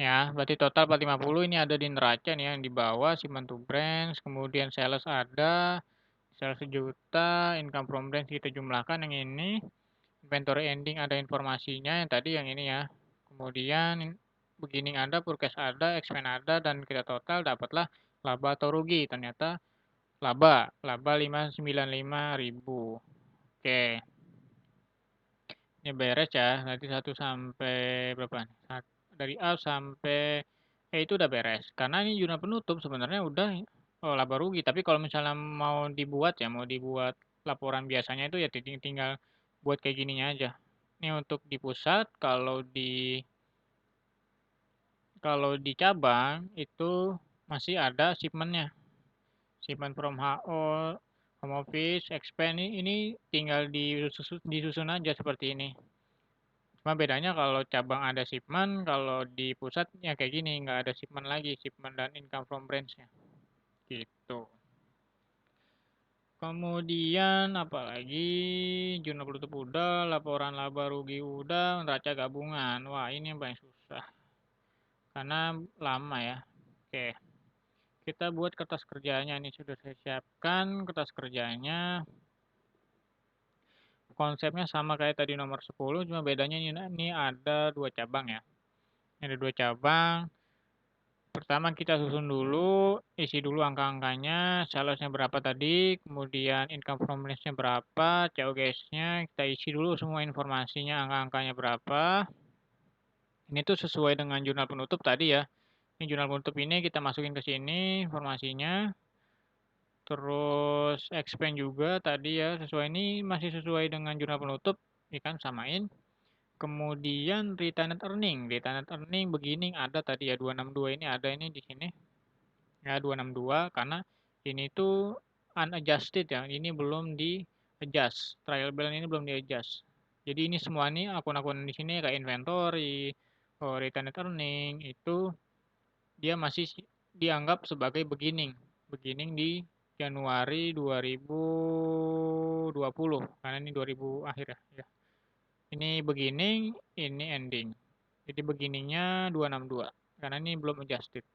Ya, berarti total 450 ini ada di neraca nih yang di bawah shipment to branch, kemudian sales ada, sales sejuta, income from branch kita jumlahkan yang ini, inventory ending ada informasinya yang tadi yang ini ya. Kemudian beginning ada, forecast ada, expense ada, dan kita total dapatlah laba atau rugi. Ternyata laba 595.000. Oke. Ini beres ya, nanti 1 sampai berapa nih? Dari A sampai E itu udah beres. Karena ini jurnal penutup sebenarnya udah laba rugi. Tapi kalau misalnya mau dibuat ya, mau dibuat laporan biasanya itu ya tinggal buat kayak gininya aja. Ini untuk di pusat, kalau di cabang itu masih ada shipmentnya. Shipment from HO, home office, expense ini tinggal disusun aja seperti ini. Cuma bedanya kalau cabang ada shipment, kalau di pusat ya kayak gini, nggak ada shipment lagi, shipment dan income from branch-nya. Gitu. Kemudian apalagi jurnal penutup udah, laporan laba rugi udah, neraca gabungan. Wah, ini yang paling susah. Karena lama ya. Oke. Kita buat kertas kerjanya nih sudah saya siapkan kertas kerjanya. Konsepnya sama kayak tadi nomor 10, cuma bedanya ini ada 2 cabang ya. Ada 2 cabang. Pertama kita susun dulu, isi dulu angka-angkanya, salesnya berapa tadi, kemudian income from branch-nya berapa, COGS-nya, kita isi dulu semua informasinya, angka-angkanya berapa. Ini tuh sesuai dengan jurnal penutup tadi ya. Ini jurnal penutup ini kita masukin ke sini informasinya. Terus expense juga tadi ya, sesuai ini masih sesuai dengan jurnal penutup, ikan samain. Kemudian retained earning beginning ada tadi ya 262 ini ada ini di sini. Ya 262 karena ini tuh unadjusted ya, ini belum di adjust. Trial balance ini belum di adjust. Jadi ini semua nih akun-akun di sini kayak inventory, retained earning itu dia masih dianggap sebagai beginning. Beginning di Januari 2020 karena ini 2000 akhir ya. Ini beginning, ini ending. Jadi beginningnya 262 karena ini belum adjusted.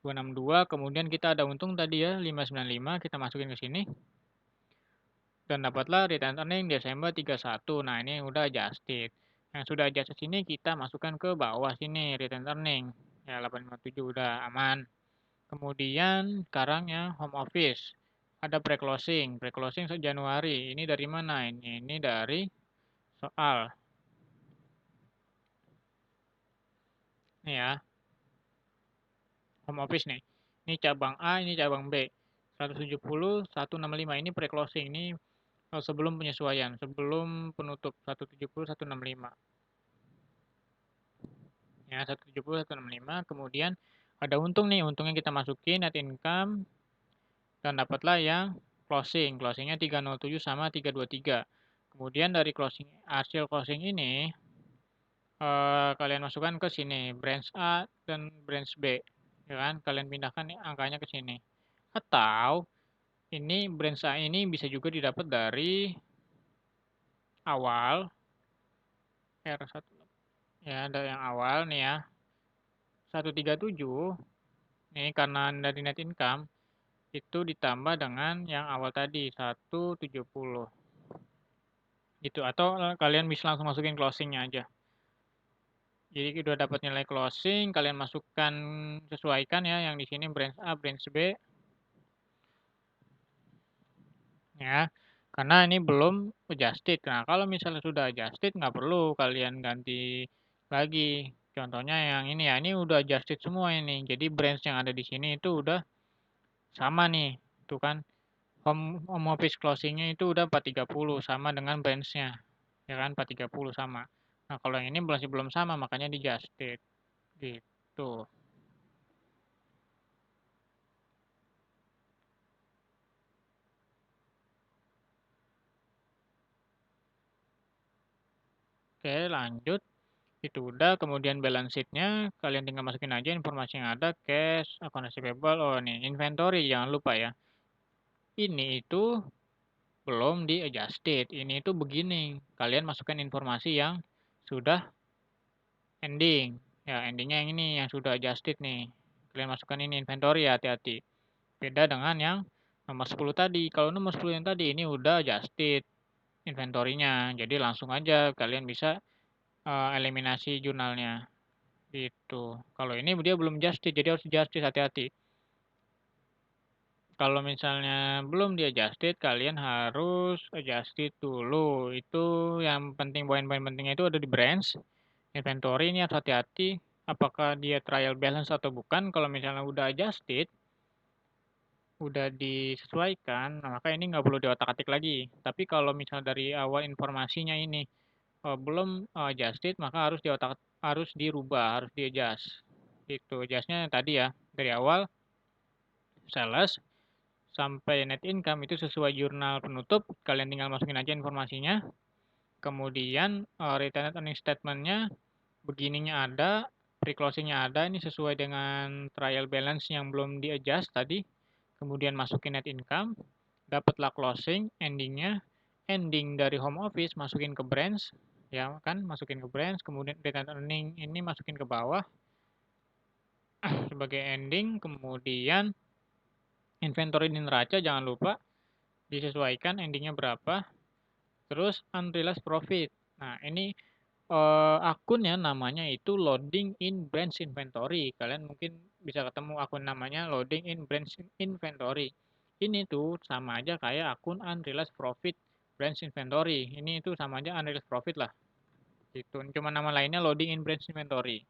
262 kemudian kita ada untung tadi ya 595 kita masukin ke sini. Dan dapatlah retained earning Desember 31. Nah, ini udah adjusted. Yang sudah adjusted sini kita masukkan ke bawah sini retained earning. Ya 857 udah aman. Kemudian sekarang ya home office. Ada pre-closing. Pre-closing Januari. Ini dari mana? Ini dari soal. Ini ya. Home office nih. Ini cabang A, ini cabang B. 170, 165 ini pre-closing. Ini sebelum penyesuaian, sebelum penutup 170, 165. Ya, 170, 165. Kemudian ada untung nih, untungnya kita masukin net income dan dapatlah yang closing. Closingnya 307 sama 323. Kemudian dari hasil closing ini kalian masukkan ke sini, branch A dan branch B, ya kan? Kalian pindahkan angkanya ke sini. Atau ini branch A ini bisa juga didapat dari awal R1 ya, dari yang awal nih ya. 137 nih karena dari net income itu ditambah dengan yang awal tadi 170 gitu, atau kalian bisa langsung masukin closingnya aja. Jadi udah dapat nilai closing, kalian masukkan, sesuaikan ya yang di sini branch A, branch B ya. Karena ini belum adjusted. Nah, kalau misalnya sudah adjusted nggak perlu kalian ganti lagi. Contohnya yang ini ya, ini udah adjusted semua ini. Jadi branch yang ada di sini itu udah sama nih. Tuh kan home office closingnya itu udah 430 sama dengan branch-nya. Ya kan 430 sama. Nah, kalau yang ini masih belum sama makanya di adjusted gitu. Oke, lanjut. Itu udah, kemudian balance sheet-nya kalian tinggal masukin aja informasi yang ada, cash, account receivable, oh nih, inventory jangan lupa ya. Ini itu belum di adjusted, ini itu beginning. Kalian masukkan informasi yang sudah ending. Ya, endingnya yang ini yang sudah adjusted nih. Kalian masukkan ini inventory ya, hati-hati. Beda dengan yang nomor 10 tadi. Kalau nomor 10 yang tadi ini udah adjusted inventory-nya. Jadi langsung aja kalian bisa eliminasi jurnalnya. Gitu. Kalau ini dia belum justice, jadi harus justice, hati-hati. Kalau misalnya belum dia justice, kalian harus adjusted dulu. Itu yang penting, poin-poin pentingnya itu ada di branch. Inventory ini harus hati-hati. Apakah dia trial balance atau bukan. Kalau misalnya udah adjusted, udah disesuaikan, nah maka ini nggak perlu diotak-atik lagi. Tapi kalau misalnya dari awal informasinya ini belum adjusted, maka harus dirubah, harus di-adjust. Itu adjustnya tadi ya, dari awal sales sampai net income itu sesuai jurnal penutup, kalian tinggal masukin aja informasinya. Kemudian retained earning statement-nya beginningnya ada, pre-closing-nya ada, ini sesuai dengan trial balance yang belum di-adjust tadi. Kemudian masukin net income, dapatlah closing, endingnya, ending dari home office masukin ke branch, ya kan, masukin ke branch, kemudian retained earning ini masukin ke bawah sebagai ending, kemudian inventory di neraca jangan lupa disesuaikan endingnya berapa, terus unrealized profit. Nah, ini akunnya namanya itu loading in branch inventory. Kalian mungkin bisa ketemu akun namanya loading in branch inventory. Ini tuh sama aja kayak akun unrealized profit branch inventory. Ini itu sama aja unrealized profit lah. Gitu. Cuma nama lainnya loading in branch inventory.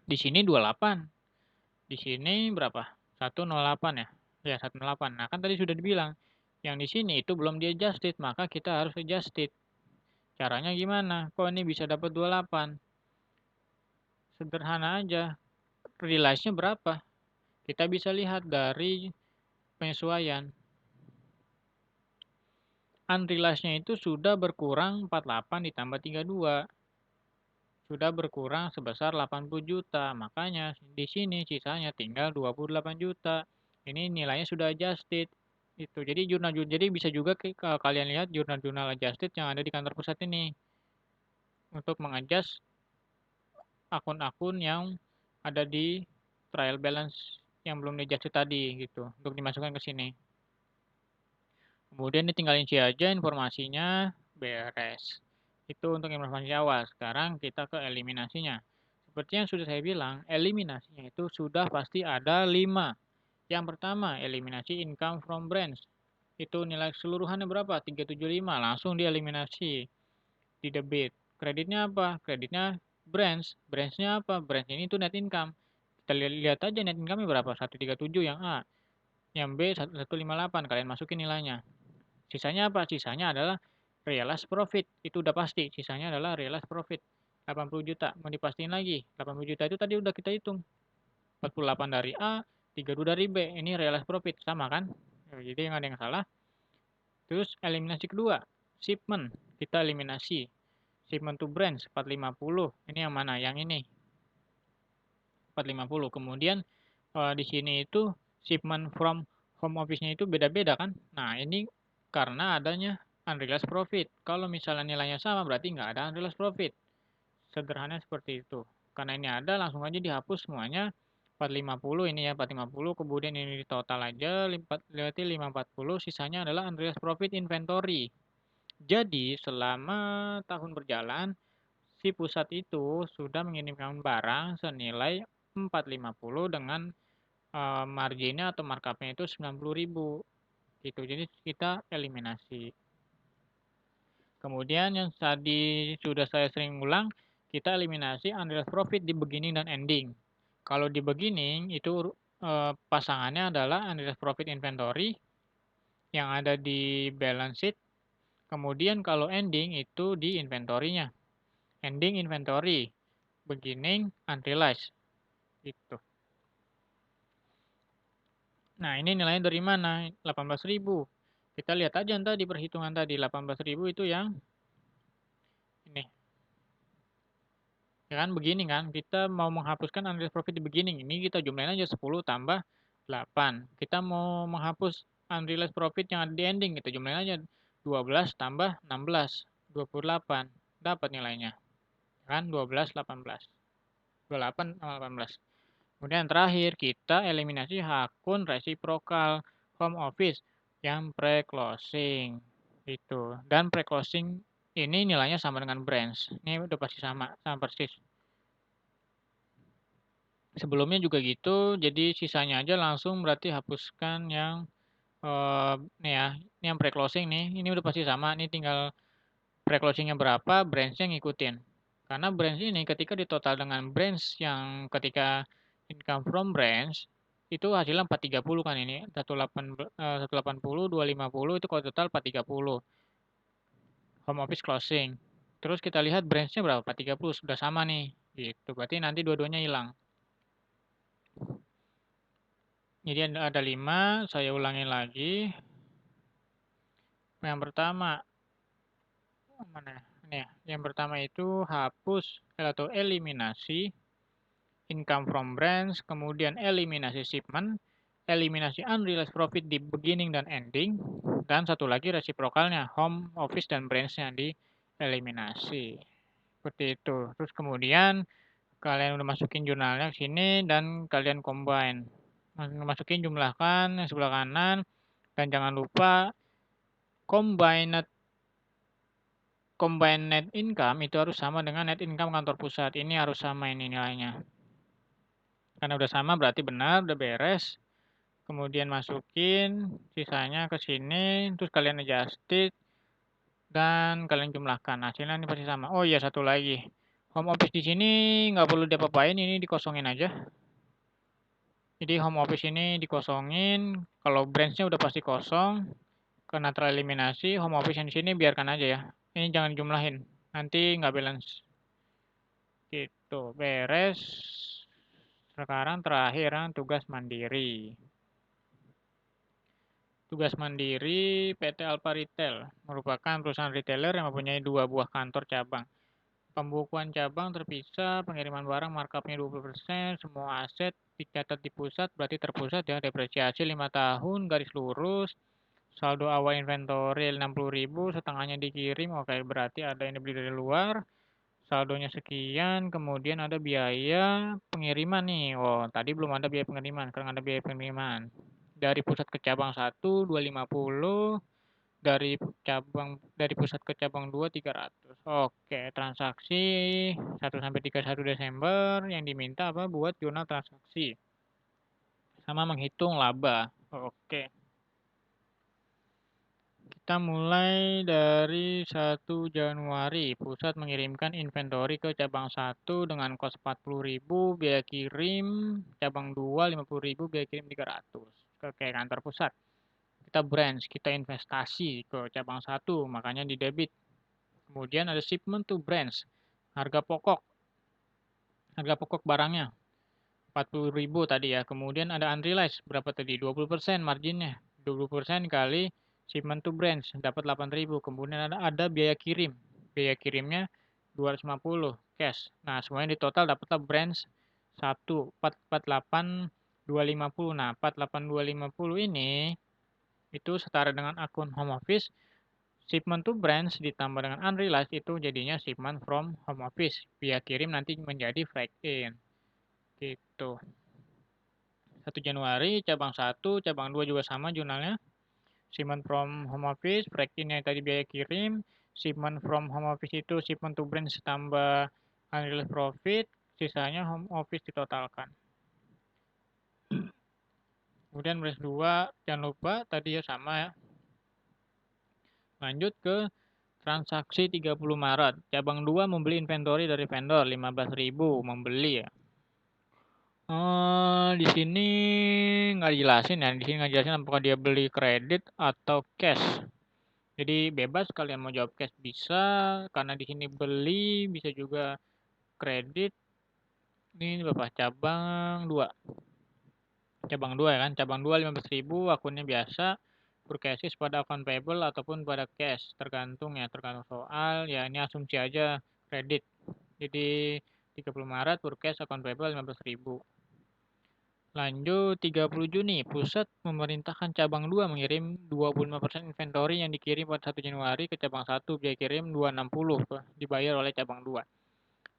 Di sini 28. Di sini berapa? 108 ya? Ya, 108. Nah, kan tadi sudah dibilang yang di sini itu belum di adjusted, maka kita harus adjusted. Caranya gimana? Kok ini bisa dapat 28? Sederhana aja. Realize-nya berapa? Kita bisa lihat dari penyesuaian. Unrealized-nya itu sudah berkurang 48 ditambah 32. Sudah berkurang sebesar 80 juta. Makanya di sini sisanya tinggal 28 juta. Ini nilainya sudah adjusted. Itu. Jadi bisa juga kalian lihat jurnal-jurnal adjusted yang ada di kantor pusat ini untuk mengadjust akun-akun yang ada di trial balance yang belum di-adjust tadi gitu untuk dimasukkan ke sini. Kemudian ditinggalin isi aja informasinya beres. Itu untuk informasi awal. Sekarang kita ke eliminasinya. Seperti yang sudah saya bilang, eliminasinya itu sudah pasti ada 5. Yang pertama, eliminasi income from branch. Itu nilai keseluruhannya berapa? 375. Langsung dieliminasi. Di debit. Kreditnya apa? Kreditnya branch. Branchnya apa? Branch ini itu net income. Kita lihat aja net income-nya berapa? 137 yang A. Yang B 158. Kalian masukin nilainya. Sisanya apa? Sisanya adalah realized profit. Itu udah pasti. Sisanya adalah realized profit. 80 juta. Mau dipastiin lagi. 80 juta itu tadi udah kita hitung. 48 dari A, 32 dari B. Ini realized profit. Sama kan? Jadi nggak ada yang salah. Terus eliminasi kedua. Shipment, kita eliminasi. Shipment to branch 450. Ini yang mana? Yang ini. 450. Kemudian di sini itu shipment from home office-nya itu beda-beda kan? Nah, ini karena adanya unrealized profit. Kalau misalnya nilainya sama berarti nggak ada unrealized profit. Sederhana seperti itu. Karena ini ada, langsung aja dihapus semuanya. 450 ini ya, 450. Kemudian ini di total aja, berarti 540. Sisanya adalah unrealized profit inventory. Jadi, selama tahun berjalan, si pusat itu sudah mengirimkan barang senilai 450 dengan marginnya atau markupnya itu 90.000 gitu. Jadi kita eliminasi. Kemudian yang tadi sudah saya sering ulang, kita eliminasi unrealized profit di beginning dan ending. Kalau di beginning itu pasangannya adalah unrealized profit inventory yang ada di balance sheet. Kemudian kalau ending itu di inventory-nya. Ending inventory, beginning unrealized. Gitu. Nah, ini nilainya dari mana? 18.000. Kita lihat aja nanti di perhitungan tadi. 18.000 itu yang ini. Ya kan, begini kan. Kita mau menghapuskan unrealized profit di beginning. Ini kita jumlahin aja 10 tambah 8. Kita mau menghapus unrealized profit yang ada di ending. Kita jumlahin aja 12 tambah 16. 28. Dapat nilainya. Kan, 12, 18. 28 sama 18. Kemudian terakhir kita eliminasi akun resiprokal home office yang pre-closing itu. Dan pre-closing ini nilainya sama dengan branch. Ini udah pasti sama persis. Sebelumnya juga gitu, jadi sisanya aja langsung berarti hapuskan yang nih ya, ini yang pre-closing nih. Ini udah pasti sama, ini tinggal pre-closingnya berapa, branch-nya ngikutin. Karena branch ini ketika ditotal dengan branch yang ketika income from branch, itu hasilnya 430 kan ini. 180, 250 itu kalau total 430. Home office closing. Terus kita lihat branch-nya berapa? 430, sudah sama nih. Gitu, berarti nanti dua-duanya hilang. Jadi ada 5, saya ulangi lagi. Yang pertama, mana ini ya? Yang pertama itu hapus atau eliminasi income from branch, kemudian eliminasi shipment, eliminasi unrealized profit di beginning dan ending, dan satu lagi resiprokalnya, home office dan branch-nya dieliminasi. Seperti itu. Terus kemudian kalian udah masukin jurnalnya ke sini dan kalian combine. Masukin jumlahkan yang sebelah kanan dan jangan lupa combined net income itu harus sama dengan net income kantor pusat. Ini harus sama ini nilainya. Karena udah sama berarti benar, udah beres. Kemudian masukin sisanya ke sini, terus kalian adjusted dan kalian jumlahkan. Hasilnya ini pasti sama. Oh iya, satu lagi. Home office di sini nggak perlu diapa-apain, ini dikosongin aja. Jadi home office ini dikosongin. Kalau branch-nya udah pasti kosong, karena tereliminasi, home office yang di sini biarkan aja ya. Ini jangan jumlahin, nanti nggak balance. Gitu, beres. Sekarang terakhir tugas mandiri. Tugas mandiri PT Alfa Retail merupakan perusahaan retailer yang mempunyai 2 buah kantor cabang. Pembukuan cabang terpisah, pengiriman barang markupnya 20%, semua aset dicatat di pusat, berarti terpusat ya, depresiasi 5 tahun, garis lurus, saldo awal inventory 60.000, setengahnya dikirim, oke berarti ada yang dibeli dari luar, saldonya sekian, kemudian ada biaya pengiriman nih, oh tadi belum ada biaya pengiriman, sekarang ada biaya pengiriman. Dari pusat ke cabang 1, 250, dari pusat ke cabang 2 300. Oke, transaksi 1 sampai 31 Desember yang diminta apa buat jurnal transaksi sama menghitung laba. Oke. Kita mulai dari 1 Januari. Pusat mengirimkan inventory ke cabang 1 dengan kos 40.000, biaya kirim cabang 2 50.000, biaya kirim 300 ke kantor pusat. Kita branch, kita investasi ke cabang 1, makanya di debit. Kemudian ada shipment to branch, harga pokok barangnya 40.000 tadi ya. Kemudian ada unrealized, berapa tadi? 20% marginnya. 20% kali Shipment to branch dapat 8.000. Kemudian ada biaya kirim. Biaya kirimnya 250 cash. Nah, semuanya di total dapatlah branch 1 448.250. Nah, 48250 ini itu setara dengan akun home office. Shipment to branch ditambah dengan unrealized itu jadinya shipment from home office. Biaya kirim nanti menjadi break in. Gitu. 1 Januari cabang 1, cabang 2 juga sama jurnalnya. Shipment from home office, break in yang tadi biaya kirim, shipment from home office itu shipment to branch tambah unrealized profit, sisanya home office ditotalkan. Kemudian branch 2, jangan lupa tadi ya sama ya. Lanjut ke transaksi 30 Maret. Cabang 2 membeli inventory dari vendor 15.000 membeli ya. Di sini nggak dijelasin ya. Di sini nggak jelasin apakah dia beli kredit atau cash. Jadi bebas kalian mau jawab cash bisa, karena di sini beli, bisa juga kredit. Ini Bapak cabang 2. Cabang 2 ya kan. Cabang 2 15.000 akunnya biasa. Bercash pada akun payable ataupun pada cash. Tergantung ya, tergantung soal. Ya ini asumsi aja kredit. Jadi 30 Maret bercash akun payable 15.000. Lanjut 30 Juni, pusat memerintahkan cabang 2 mengirim 25% inventory yang dikirim pada 1 Januari ke cabang 1, biaya kirim 260 dibayar oleh cabang 2.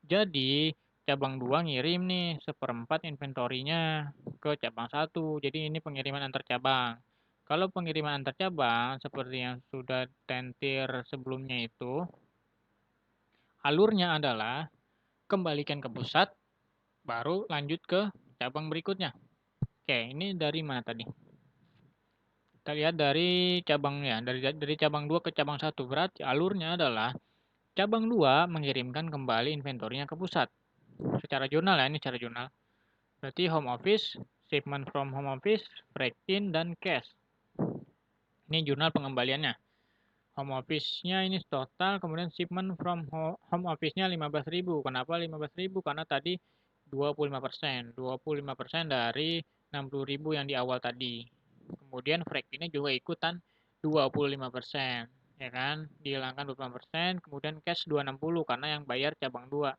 Jadi, cabang 2 ngirim nih seperempat inventorinya ke cabang 1. Jadi ini pengiriman antar cabang. Kalau pengiriman antar cabang seperti yang sudah tentir sebelumnya itu, alurnya adalah kembalikan ke pusat, baru lanjut ke cabang berikutnya. Oke, ini dari mana tadi? Kita lihat dari cabang ya, dari cabang 2 ke cabang 1. Berarti alurnya adalah cabang 2 mengirimkan kembali inventorinya ke pusat. Secara jurnal ya, ini secara jurnal. Berarti home office, shipment from home office, break in, dan cash. Ini jurnal pengembaliannya. Home office-nya ini total, kemudian shipment from home office-nya 15.000. Kenapa 15.000? Karena tadi 25%. 25% dari 60.000 yang di awal tadi. Kemudian break in-nya juga ikutan 25%. Ya kan? Dihilangkan 25%, kemudian cash 260 karena yang bayar cabang 2.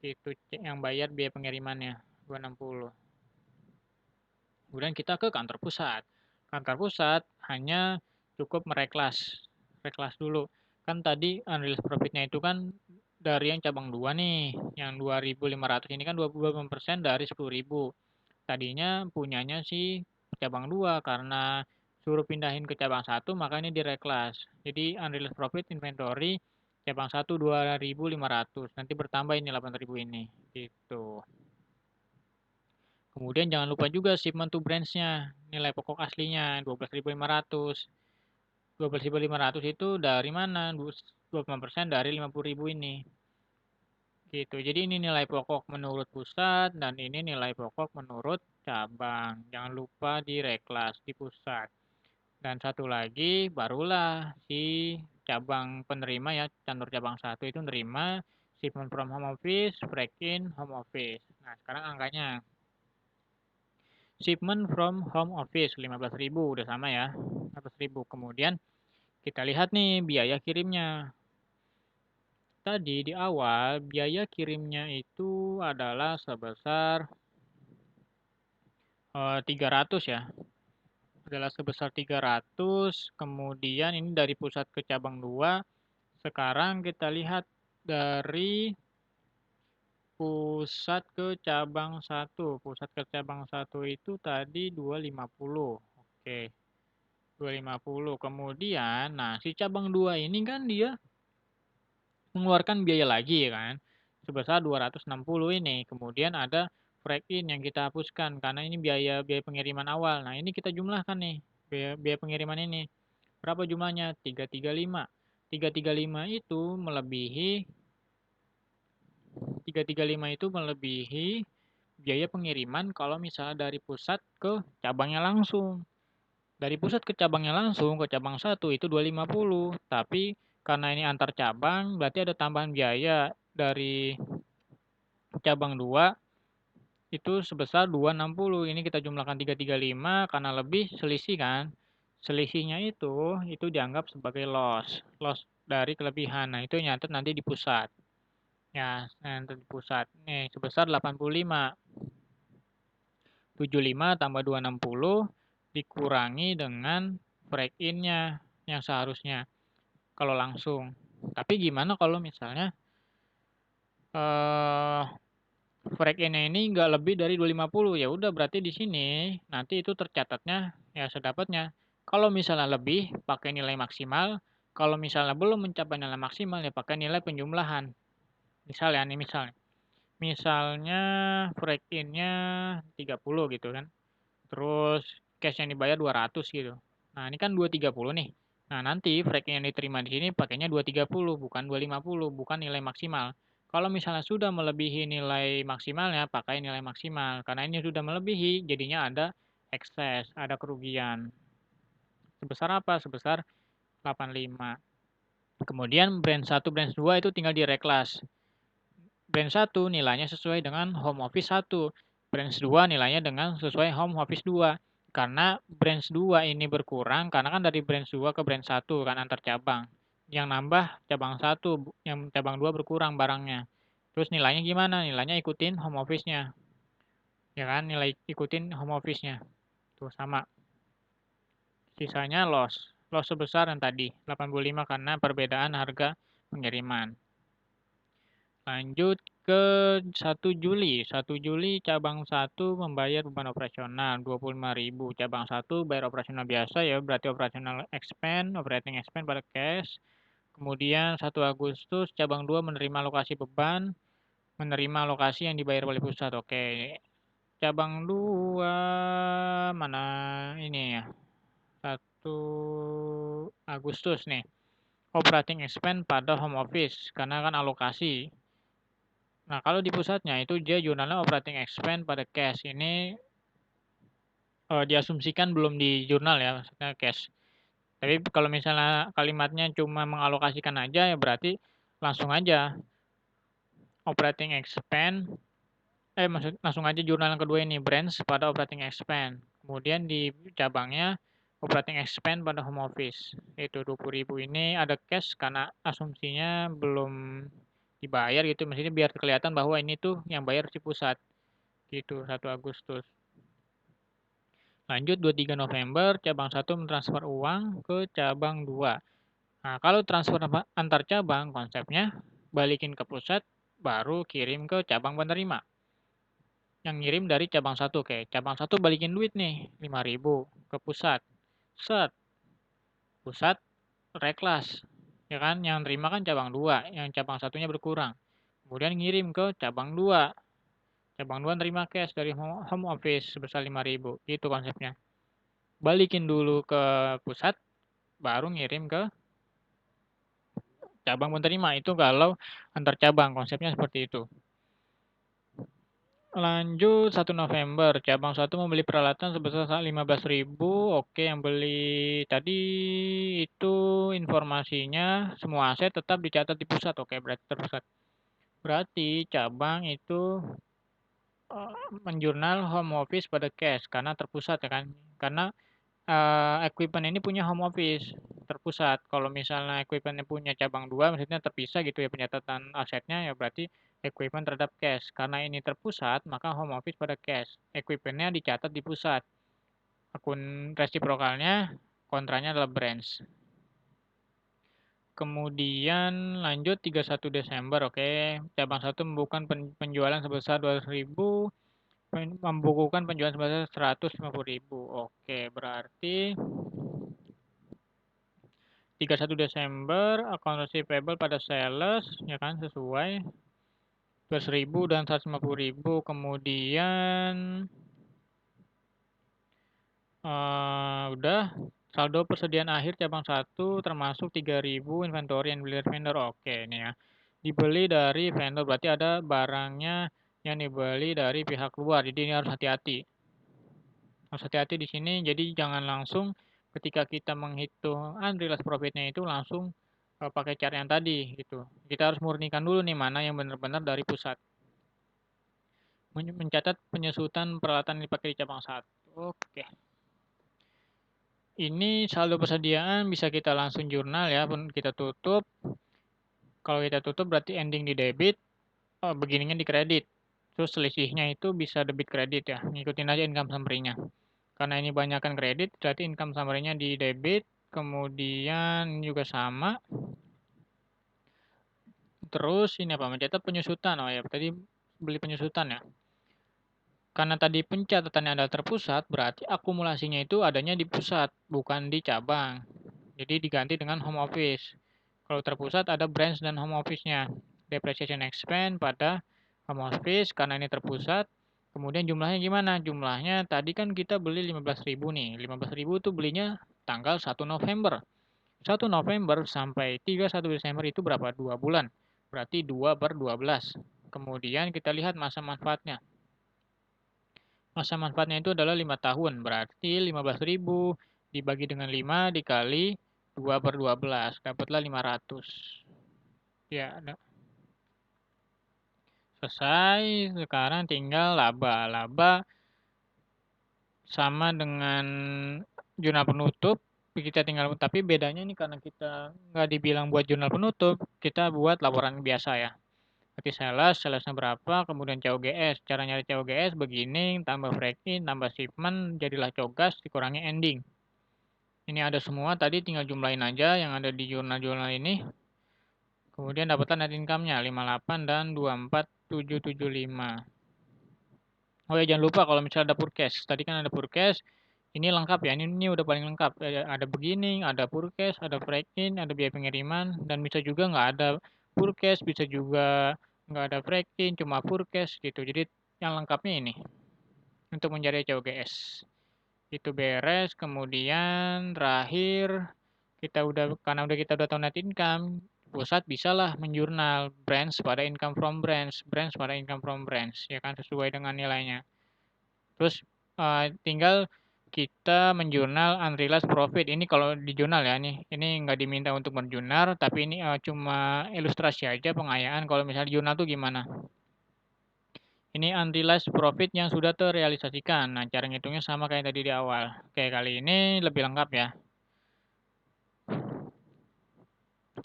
Itu yang bayar biaya pengirimannya 260. Kemudian kita ke kantor pusat. Kantor pusat hanya cukup mereklas. Reklas dulu. Kan tadi unrealized profit-nya itu kan dari yang cabang 2 nih. Yang 2.500 ini kan 25% dari 10.000. Tadinya punyanya si cabang 2 karena suruh pindahin ke cabang 1 makanya direklas. Jadi unrealized profit inventory cabang 1 2.500. Nanti bertambah ini 8.000 ini. Gitu. Kemudian jangan lupa juga shipment to branch-nya. Nilai pokok aslinya 12.500. 12.500 itu dari mana? 25% dari 50.000 ini. Gitu. Jadi ini nilai pokok menurut pusat dan ini nilai pokok menurut cabang. Jangan lupa di reklas di pusat. Dan satu lagi barulah si cabang penerima ya, kantor cabang 1 itu nerima shipment from home office, break in home office. Nah, sekarang angkanya. Shipment from home office 15.000 udah sama ya. 15.000. Kemudian kita lihat nih biaya kirimnya. Tadi di awal biaya kirimnya itu adalah sebesar 300 ya. Adalah sebesar 300, kemudian ini dari pusat ke cabang 2. Sekarang kita lihat dari pusat ke cabang 1. Pusat ke cabang 1 itu tadi 250. Oke. 250. Kemudian, nah si cabang 2 ini kan dia mengeluarkan biaya lagi ya kan. Sebesar 260 ini. Kemudian ada break in yang kita hapuskan karena ini biaya pengiriman awal. Nah, ini kita jumlahkan nih biaya pengiriman ini. Berapa jumlahnya? 335. 335 itu melebihi 335 itu melebihi biaya pengiriman kalau misalnya dari pusat ke cabangnya langsung. Dari pusat ke cabangnya langsung ke cabang 1 itu 250, tapi karena ini antar cabang berarti ada tambahan biaya dari cabang 2 itu sebesar 260. Ini kita jumlahkan 335 karena lebih selisih kan. Selisihnya itu dianggap sebagai loss dari kelebihan. Nah, itu nyatet nanti di pusat. Ya, nyatet di pusat. Nih, sebesar 85. 75 tambah 260 dikurangi dengan break in-nya yang seharusnya kalau langsung. Tapi gimana kalau misalnya eh break in-nya ini nggak lebih dari 250? Ya udah berarti di sini nanti itu tercatatnya ya sedapatnya. Kalau misalnya lebih pakai nilai maksimal, kalau misalnya belum mencapai nilai maksimal ya pakai nilai penjumlahan. Misalnya nih misalnya. Misalnya break in-nya 30 gitu kan. Terus cash yang dibayar 200 gitu. Nah, ini kan 230 nih. Nah, nanti frag yang diterima di sini pakainya 230 bukan 250, bukan nilai maksimal. Kalau misalnya sudah melebihi nilai maksimalnya, pakai nilai maksimal. Karena ini sudah melebihi, jadinya ada ekses, ada kerugian. Sebesar apa? Sebesar 85. Kemudian brand 1, brand 2 itu tinggal direklas. Brand 1 nilainya sesuai dengan home office 1. Brand 2 nilainya dengan sesuai home office 2. Karena brand 2 ini berkurang, karena kan dari brand 2 ke brand 1 kan antar cabang. Yang nambah cabang 1, yang cabang 2 berkurang barangnya. Terus nilainya gimana? Nilainya ikutin home office-nya. Ya kan, nilai ikutin home office-nya. Tuh sama. Sisanya loss. Loss sebesar yang tadi, 85 karena perbedaan harga pengiriman. Lanjut ke 1 Juli. 1 Juli cabang 1 membayar beban operasional 25.000. Cabang 1 bayar operasional biasa ya, berarti operasional expense, operating expense pada cash. Kemudian 1 Agustus cabang 2 menerima alokasi beban, menerima alokasi yang dibayar oleh pusat. Oke. Cabang 2 mana ini ya? 1 Agustus nih. Operating expense pada home office karena kan alokasi. Nah, kalau di pusatnya itu dia jurnalnya operating expense pada cash. Ini diasumsikan belum di jurnal ya, maksudnya cash. Tapi kalau misalnya kalimatnya cuma mengalokasikan aja ya berarti langsung aja operating expense maksud langsung aja jurnal yang kedua ini branch pada operating expense. Kemudian di cabangnya operating expense pada home office. Itu 20.000 ini ada cash karena asumsinya belum dibayar gitu. Maksudnya biar kelihatan bahwa ini tuh yang bayar si pusat. Gitu 1 Agustus. Lanjut 23 November cabang 1 mentransfer uang ke cabang 2. Nah, kalau transfer antar cabang konsepnya balikin ke pusat baru kirim ke cabang penerima. Yang ngirim dari cabang 1 kayak cabang 1 balikin duit nih 5.000 ke pusat. Set. Pusat reklas. Ya kan yang terima kan cabang 2, yang cabang satunya berkurang. Kemudian ngirim ke cabang 2. Cabang 2 terima cash dari home office sebesar 5.000. Itu konsepnya. Balikin dulu ke pusat baru ngirim ke cabang penerima. Itu kalau antar cabang konsepnya seperti itu. Lanjut 1 November, cabang 1 membeli peralatan sebesar 15.000. Oke, yang beli tadi itu informasinya semua aset tetap dicatat di pusat. Oke, berarti terpusat. Berarti cabang itu menjurnal home office pada cash karena terpusat ya kan. Karena equipment ini punya home office terpusat. Kalau misalnya equipment punya cabang 2, maksudnya terpisah gitu ya pencatatan asetnya, ya berarti equipment terhadap cash. Karena ini terpusat, maka home office pada cash. Equipmentnya dicatat di pusat. Akun resiprokalnya, kontranya adalah branch. Kemudian lanjut 31 Desember, oke. Cabang 1 membukukan penjualan sebesar 200.000, membukukan penjualan sebesar 150.000. Oke, berarti 31 Desember account receivable pada sales ya kan sesuai 12.000 dan 150.000. Kemudian udah saldo persediaan akhir cabang 1 termasuk 3.000 inventory yang dibeli dari vendor. Oke ini ya. Dibeli dari vendor berarti ada barangnya yang dibeli dari pihak luar. Jadi ini harus hati-hati. Harus hati-hati di sini. Jadi jangan langsung ketika kita menghitung unrealized profitnya itu langsung pakai cara yang tadi gitu. Kita harus murnikan dulu nih mana yang benar-benar dari pusat. Mencatat penyesutan peralatan yang dipakai di cabang 1. Oke. Ini saldo persediaan bisa kita langsung jurnal ya, pun kita tutup. Kalau kita tutup berarti ending di debit, beginningnya di kredit. Terus selisihnya itu bisa debit kredit ya, ngikutin aja income summary-nya. Karena ini banyakkan kredit, berarti income summary-nya di debit, kemudian ini juga sama. Terus ini apa? Mencatat penyusutan. Oh ya, tadi beli penyusutan ya. Karena tadi pencatatannya ada terpusat, berarti akumulasinya itu adanya di pusat, bukan di cabang. Jadi diganti dengan home office. Kalau terpusat ada branch dan home office-nya. Depreciation expense pada home office karena ini terpusat. Kemudian jumlahnya gimana? Jumlahnya tadi kan kita beli 15.000 nih. 15.000 tuh belinya tanggal 1 November. 1 November sampai 31 Desember itu berapa? 2 bulan. Berarti 2 per 12. Kemudian kita lihat masa manfaatnya. Masa manfaatnya itu adalah 5 tahun, berarti 15.000 dibagi dengan 5 dikali 2 per 12, dapatlah 500. Ya, selesai. Sekarang tinggal laba. Laba sama dengan jurnal penutup. Kita tinggal, tapi bedanya ini karena kita nggak dibilang buat jurnal penutup, kita buat laporan biasa ya. Berarti salesnya berapa, kemudian COGS. Cara nyari COGS begini, tambah break-in, tambah shipment, jadilah COGS, dikurangi ending. Ini ada semua, tadi tinggal jumlahin aja yang ada di jurnal-jurnal ini. Kemudian dapatlah net income-nya, 58 dan 24775. Oh ya, jangan lupa kalau misalnya ada purchase. Tadi kan ada purchase, ini lengkap ya, ini udah paling lengkap. Ada beginning, ada purchase, ada break-in, ada biaya pengiriman, dan bisa juga nggak ada purchase, bisa juga nggak ada break-in, cuma purchase gitu. Jadi yang lengkapnya ini untuk mencari COGS. Itu beres, kemudian terakhir karena kita udah tahu net income, pusat bisalah menjurnal branch pada income from branch, branch pada income from branch, ya kan sesuai dengan nilainya. Terus tinggal kita menjurnal unrealized profit. Ini kalau di jurnal ya nih, ini nggak diminta untuk menjurnal, tapi ini cuma ilustrasi aja pengayaan. Kalau misalnya di jurnal tuh gimana? Ini unrealized profit yang sudah terrealisasikan. Nah, cara ngitungnya sama kayak tadi di awal. Kayak kali ini lebih lengkap ya.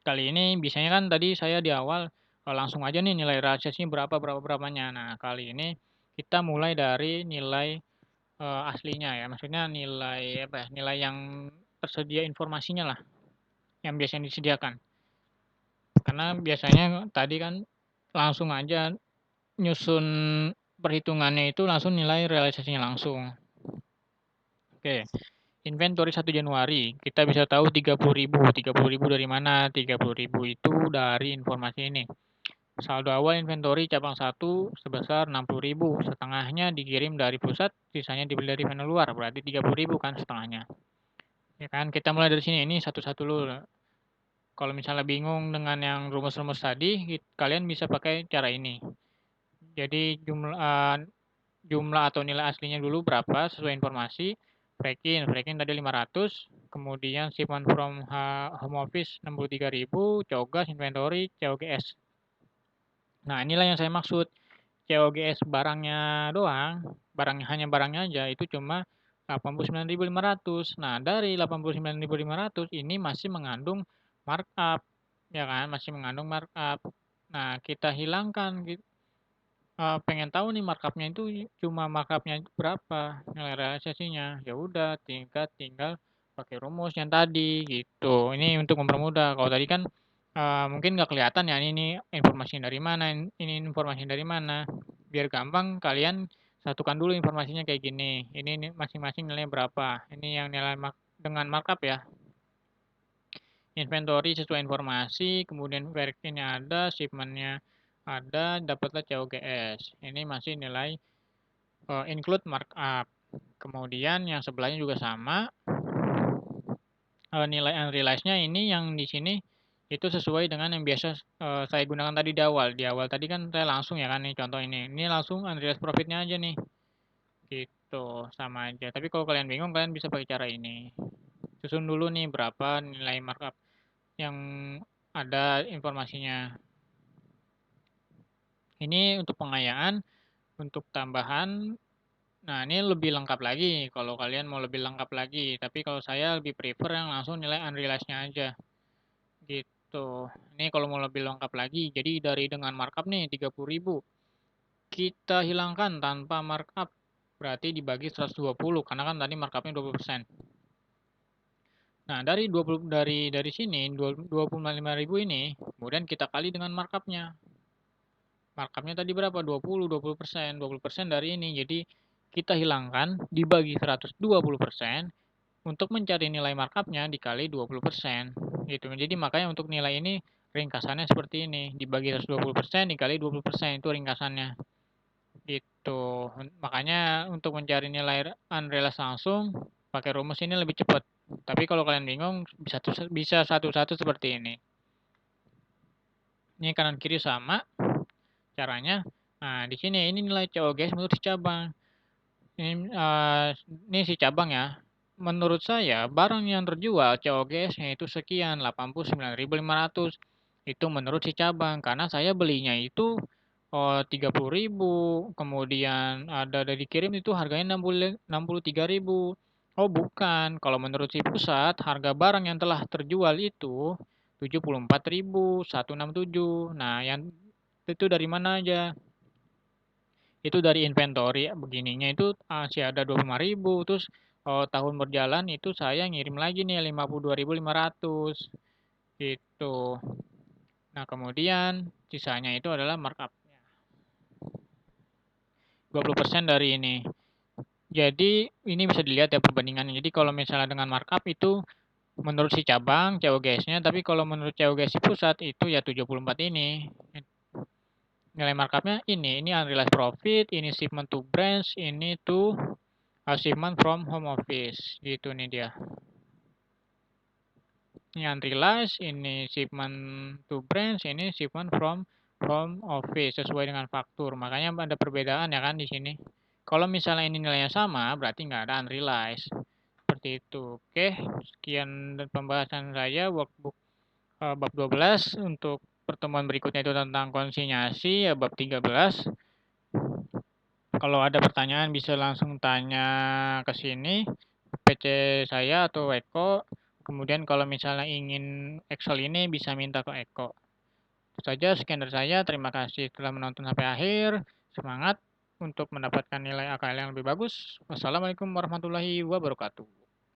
Kali ini biasanya kan tadi saya di awal langsung aja nih nilai realisasinya berapanya. Nah, kali ini kita mulai dari nilai aslinya ya. Maksudnya nilai apa ya? Nilai yang tersedia informasinya lah, yang biasanya disediakan. Karena biasanya tadi kan langsung aja nyusun perhitungannya itu langsung nilai realisasinya langsung. Oke. Inventory 1 Januari, kita bisa tahu 30.000. 30.000 dari mana? 30.000 itu dari informasi ini. Saldo awal inventory cabang 1 sebesar 60.000. Setengahnya dikirim dari pusat, sisanya dibeli dari vendor luar. Berarti 30.000 kan setengahnya. Ya kan, kita mulai dari sini. Ini satu-satu dulu. Kalau misalnya bingung dengan yang rumus-rumus tadi, kalian bisa pakai cara ini. Jadi jumlah atau nilai aslinya dulu berapa sesuai informasi. Break-in tadi 500, kemudian shipment from home office 63.000, COGS, inventory, COGS. Nah, inilah yang saya maksud. COGS barangnya doang, hanya barangnya aja itu cuma 89.500. Nah, dari 89.500 ini masih mengandung markup, ya kan? Masih mengandung markup. Nah, kita hilangkan pengen tahu nih markupnya itu cuma markupnya berapa nilai realisasinya, ya udah tinggal pakai rumus yang tadi gitu. Ini untuk mempermudah. Kalau tadi kan mungkin nggak kelihatan ya ini informasinya dari mana, ini informasinya dari mana. Biar gampang kalian satukan dulu informasinya kayak gini, ini masing-masing nilainya berapa, ini yang nilai dengan markup ya. Inventory sesuai informasi, kemudian work-nya ada, shipment-nya ada, dapatlah COGS. Ini masih nilai include markup. Kemudian yang sebelahnya juga sama. Nilai unrealized-nya ini yang di sini itu sesuai dengan yang biasa saya gunakan tadi di awal. Di awal tadi kan saya langsung ya kan nih contoh ini. Ini langsung unrealized profit-nya aja nih. Gitu, sama aja. Tapi kalau kalian bingung kalian bisa pakai cara ini. Susun dulu nih berapa nilai markup yang ada informasinya. Ini untuk pengayaan, untuk tambahan Nah, ini lebih lengkap lagi kalau kalian mau lebih lengkap lagi, tapi kalau saya lebih prefer yang langsung nilai unrealized-nya aja, gitu. Ini kalau mau lebih lengkap lagi, jadi dari dengan markup nih 30.000, kita hilangkan tanpa markup, berarti dibagi 120, karena kan tadi markupnya 20%. Nah, dari sini 25.000 ini, kemudian kita kali dengan markupnya. Markupnya tadi berapa? 20%. 20% dari ini. Jadi kita hilangkan dibagi 120% untuk mencari nilai markupnya dikali 20%. Gitu. Jadi makanya untuk nilai ini ringkasannya seperti ini. Dibagi 120% dikali 20% itu ringkasannya. Gitu. Makanya untuk mencari nilai unrealized langsung pakai rumus ini lebih cepat. Tapi kalau kalian bingung bisa satu-satu seperti ini. Ini kanan kiri sama caranya. Nah, di sini ini nilai COGS menurut si cabang. Ini si cabang ya. Menurut saya barang yang terjual COGS-nya itu sekian 89.500. Itu menurut si cabang karena saya belinya itu 30.000, kemudian ada dari kirim itu harganya 63.000. Oh bukan, kalau menurut si pusat harga barang yang telah terjual itu 74.167. Nah, yang itu dari mana aja? Itu dari inventory begininya itu masih ada 25.000, terus tahun berjalan itu saya ngirim lagi nih 52.500 gitu. Nah, kemudian sisanya itu adalah markupnya 20% dari ini. Jadi ini bisa dilihat ya perbandingannya. Jadi kalau misalnya dengan markup itu menurut si cabang COGS-nya, tapi kalau menurut COGS si pusat itu ya 74 ini. Nilai markupnya ini unrealized profit, ini shipment to branch, ini to shipment from home office. Gitu nih dia. Ini unrealized, ini shipment to branch, ini shipment from home office sesuai dengan faktur. Makanya ada perbedaan ya kan di sini. Kalau misalnya ini nilainya sama, berarti nggak ada unrealized. Seperti itu. Oke, sekian pembahasan saya workbook bab 12. Untuk pertemuan berikutnya itu tentang konsinyasi ya bab 13. Kalau ada pertanyaan bisa langsung tanya ke sini, PC saya atau Eko. Kemudian kalau misalnya ingin Excel ini bisa minta ke Eko. Itu saja sekian dari saya. Terima kasih telah menonton sampai akhir. Semangat untuk mendapatkan nilai AKL yang lebih bagus. Wassalamualaikum warahmatullahi wabarakatuh.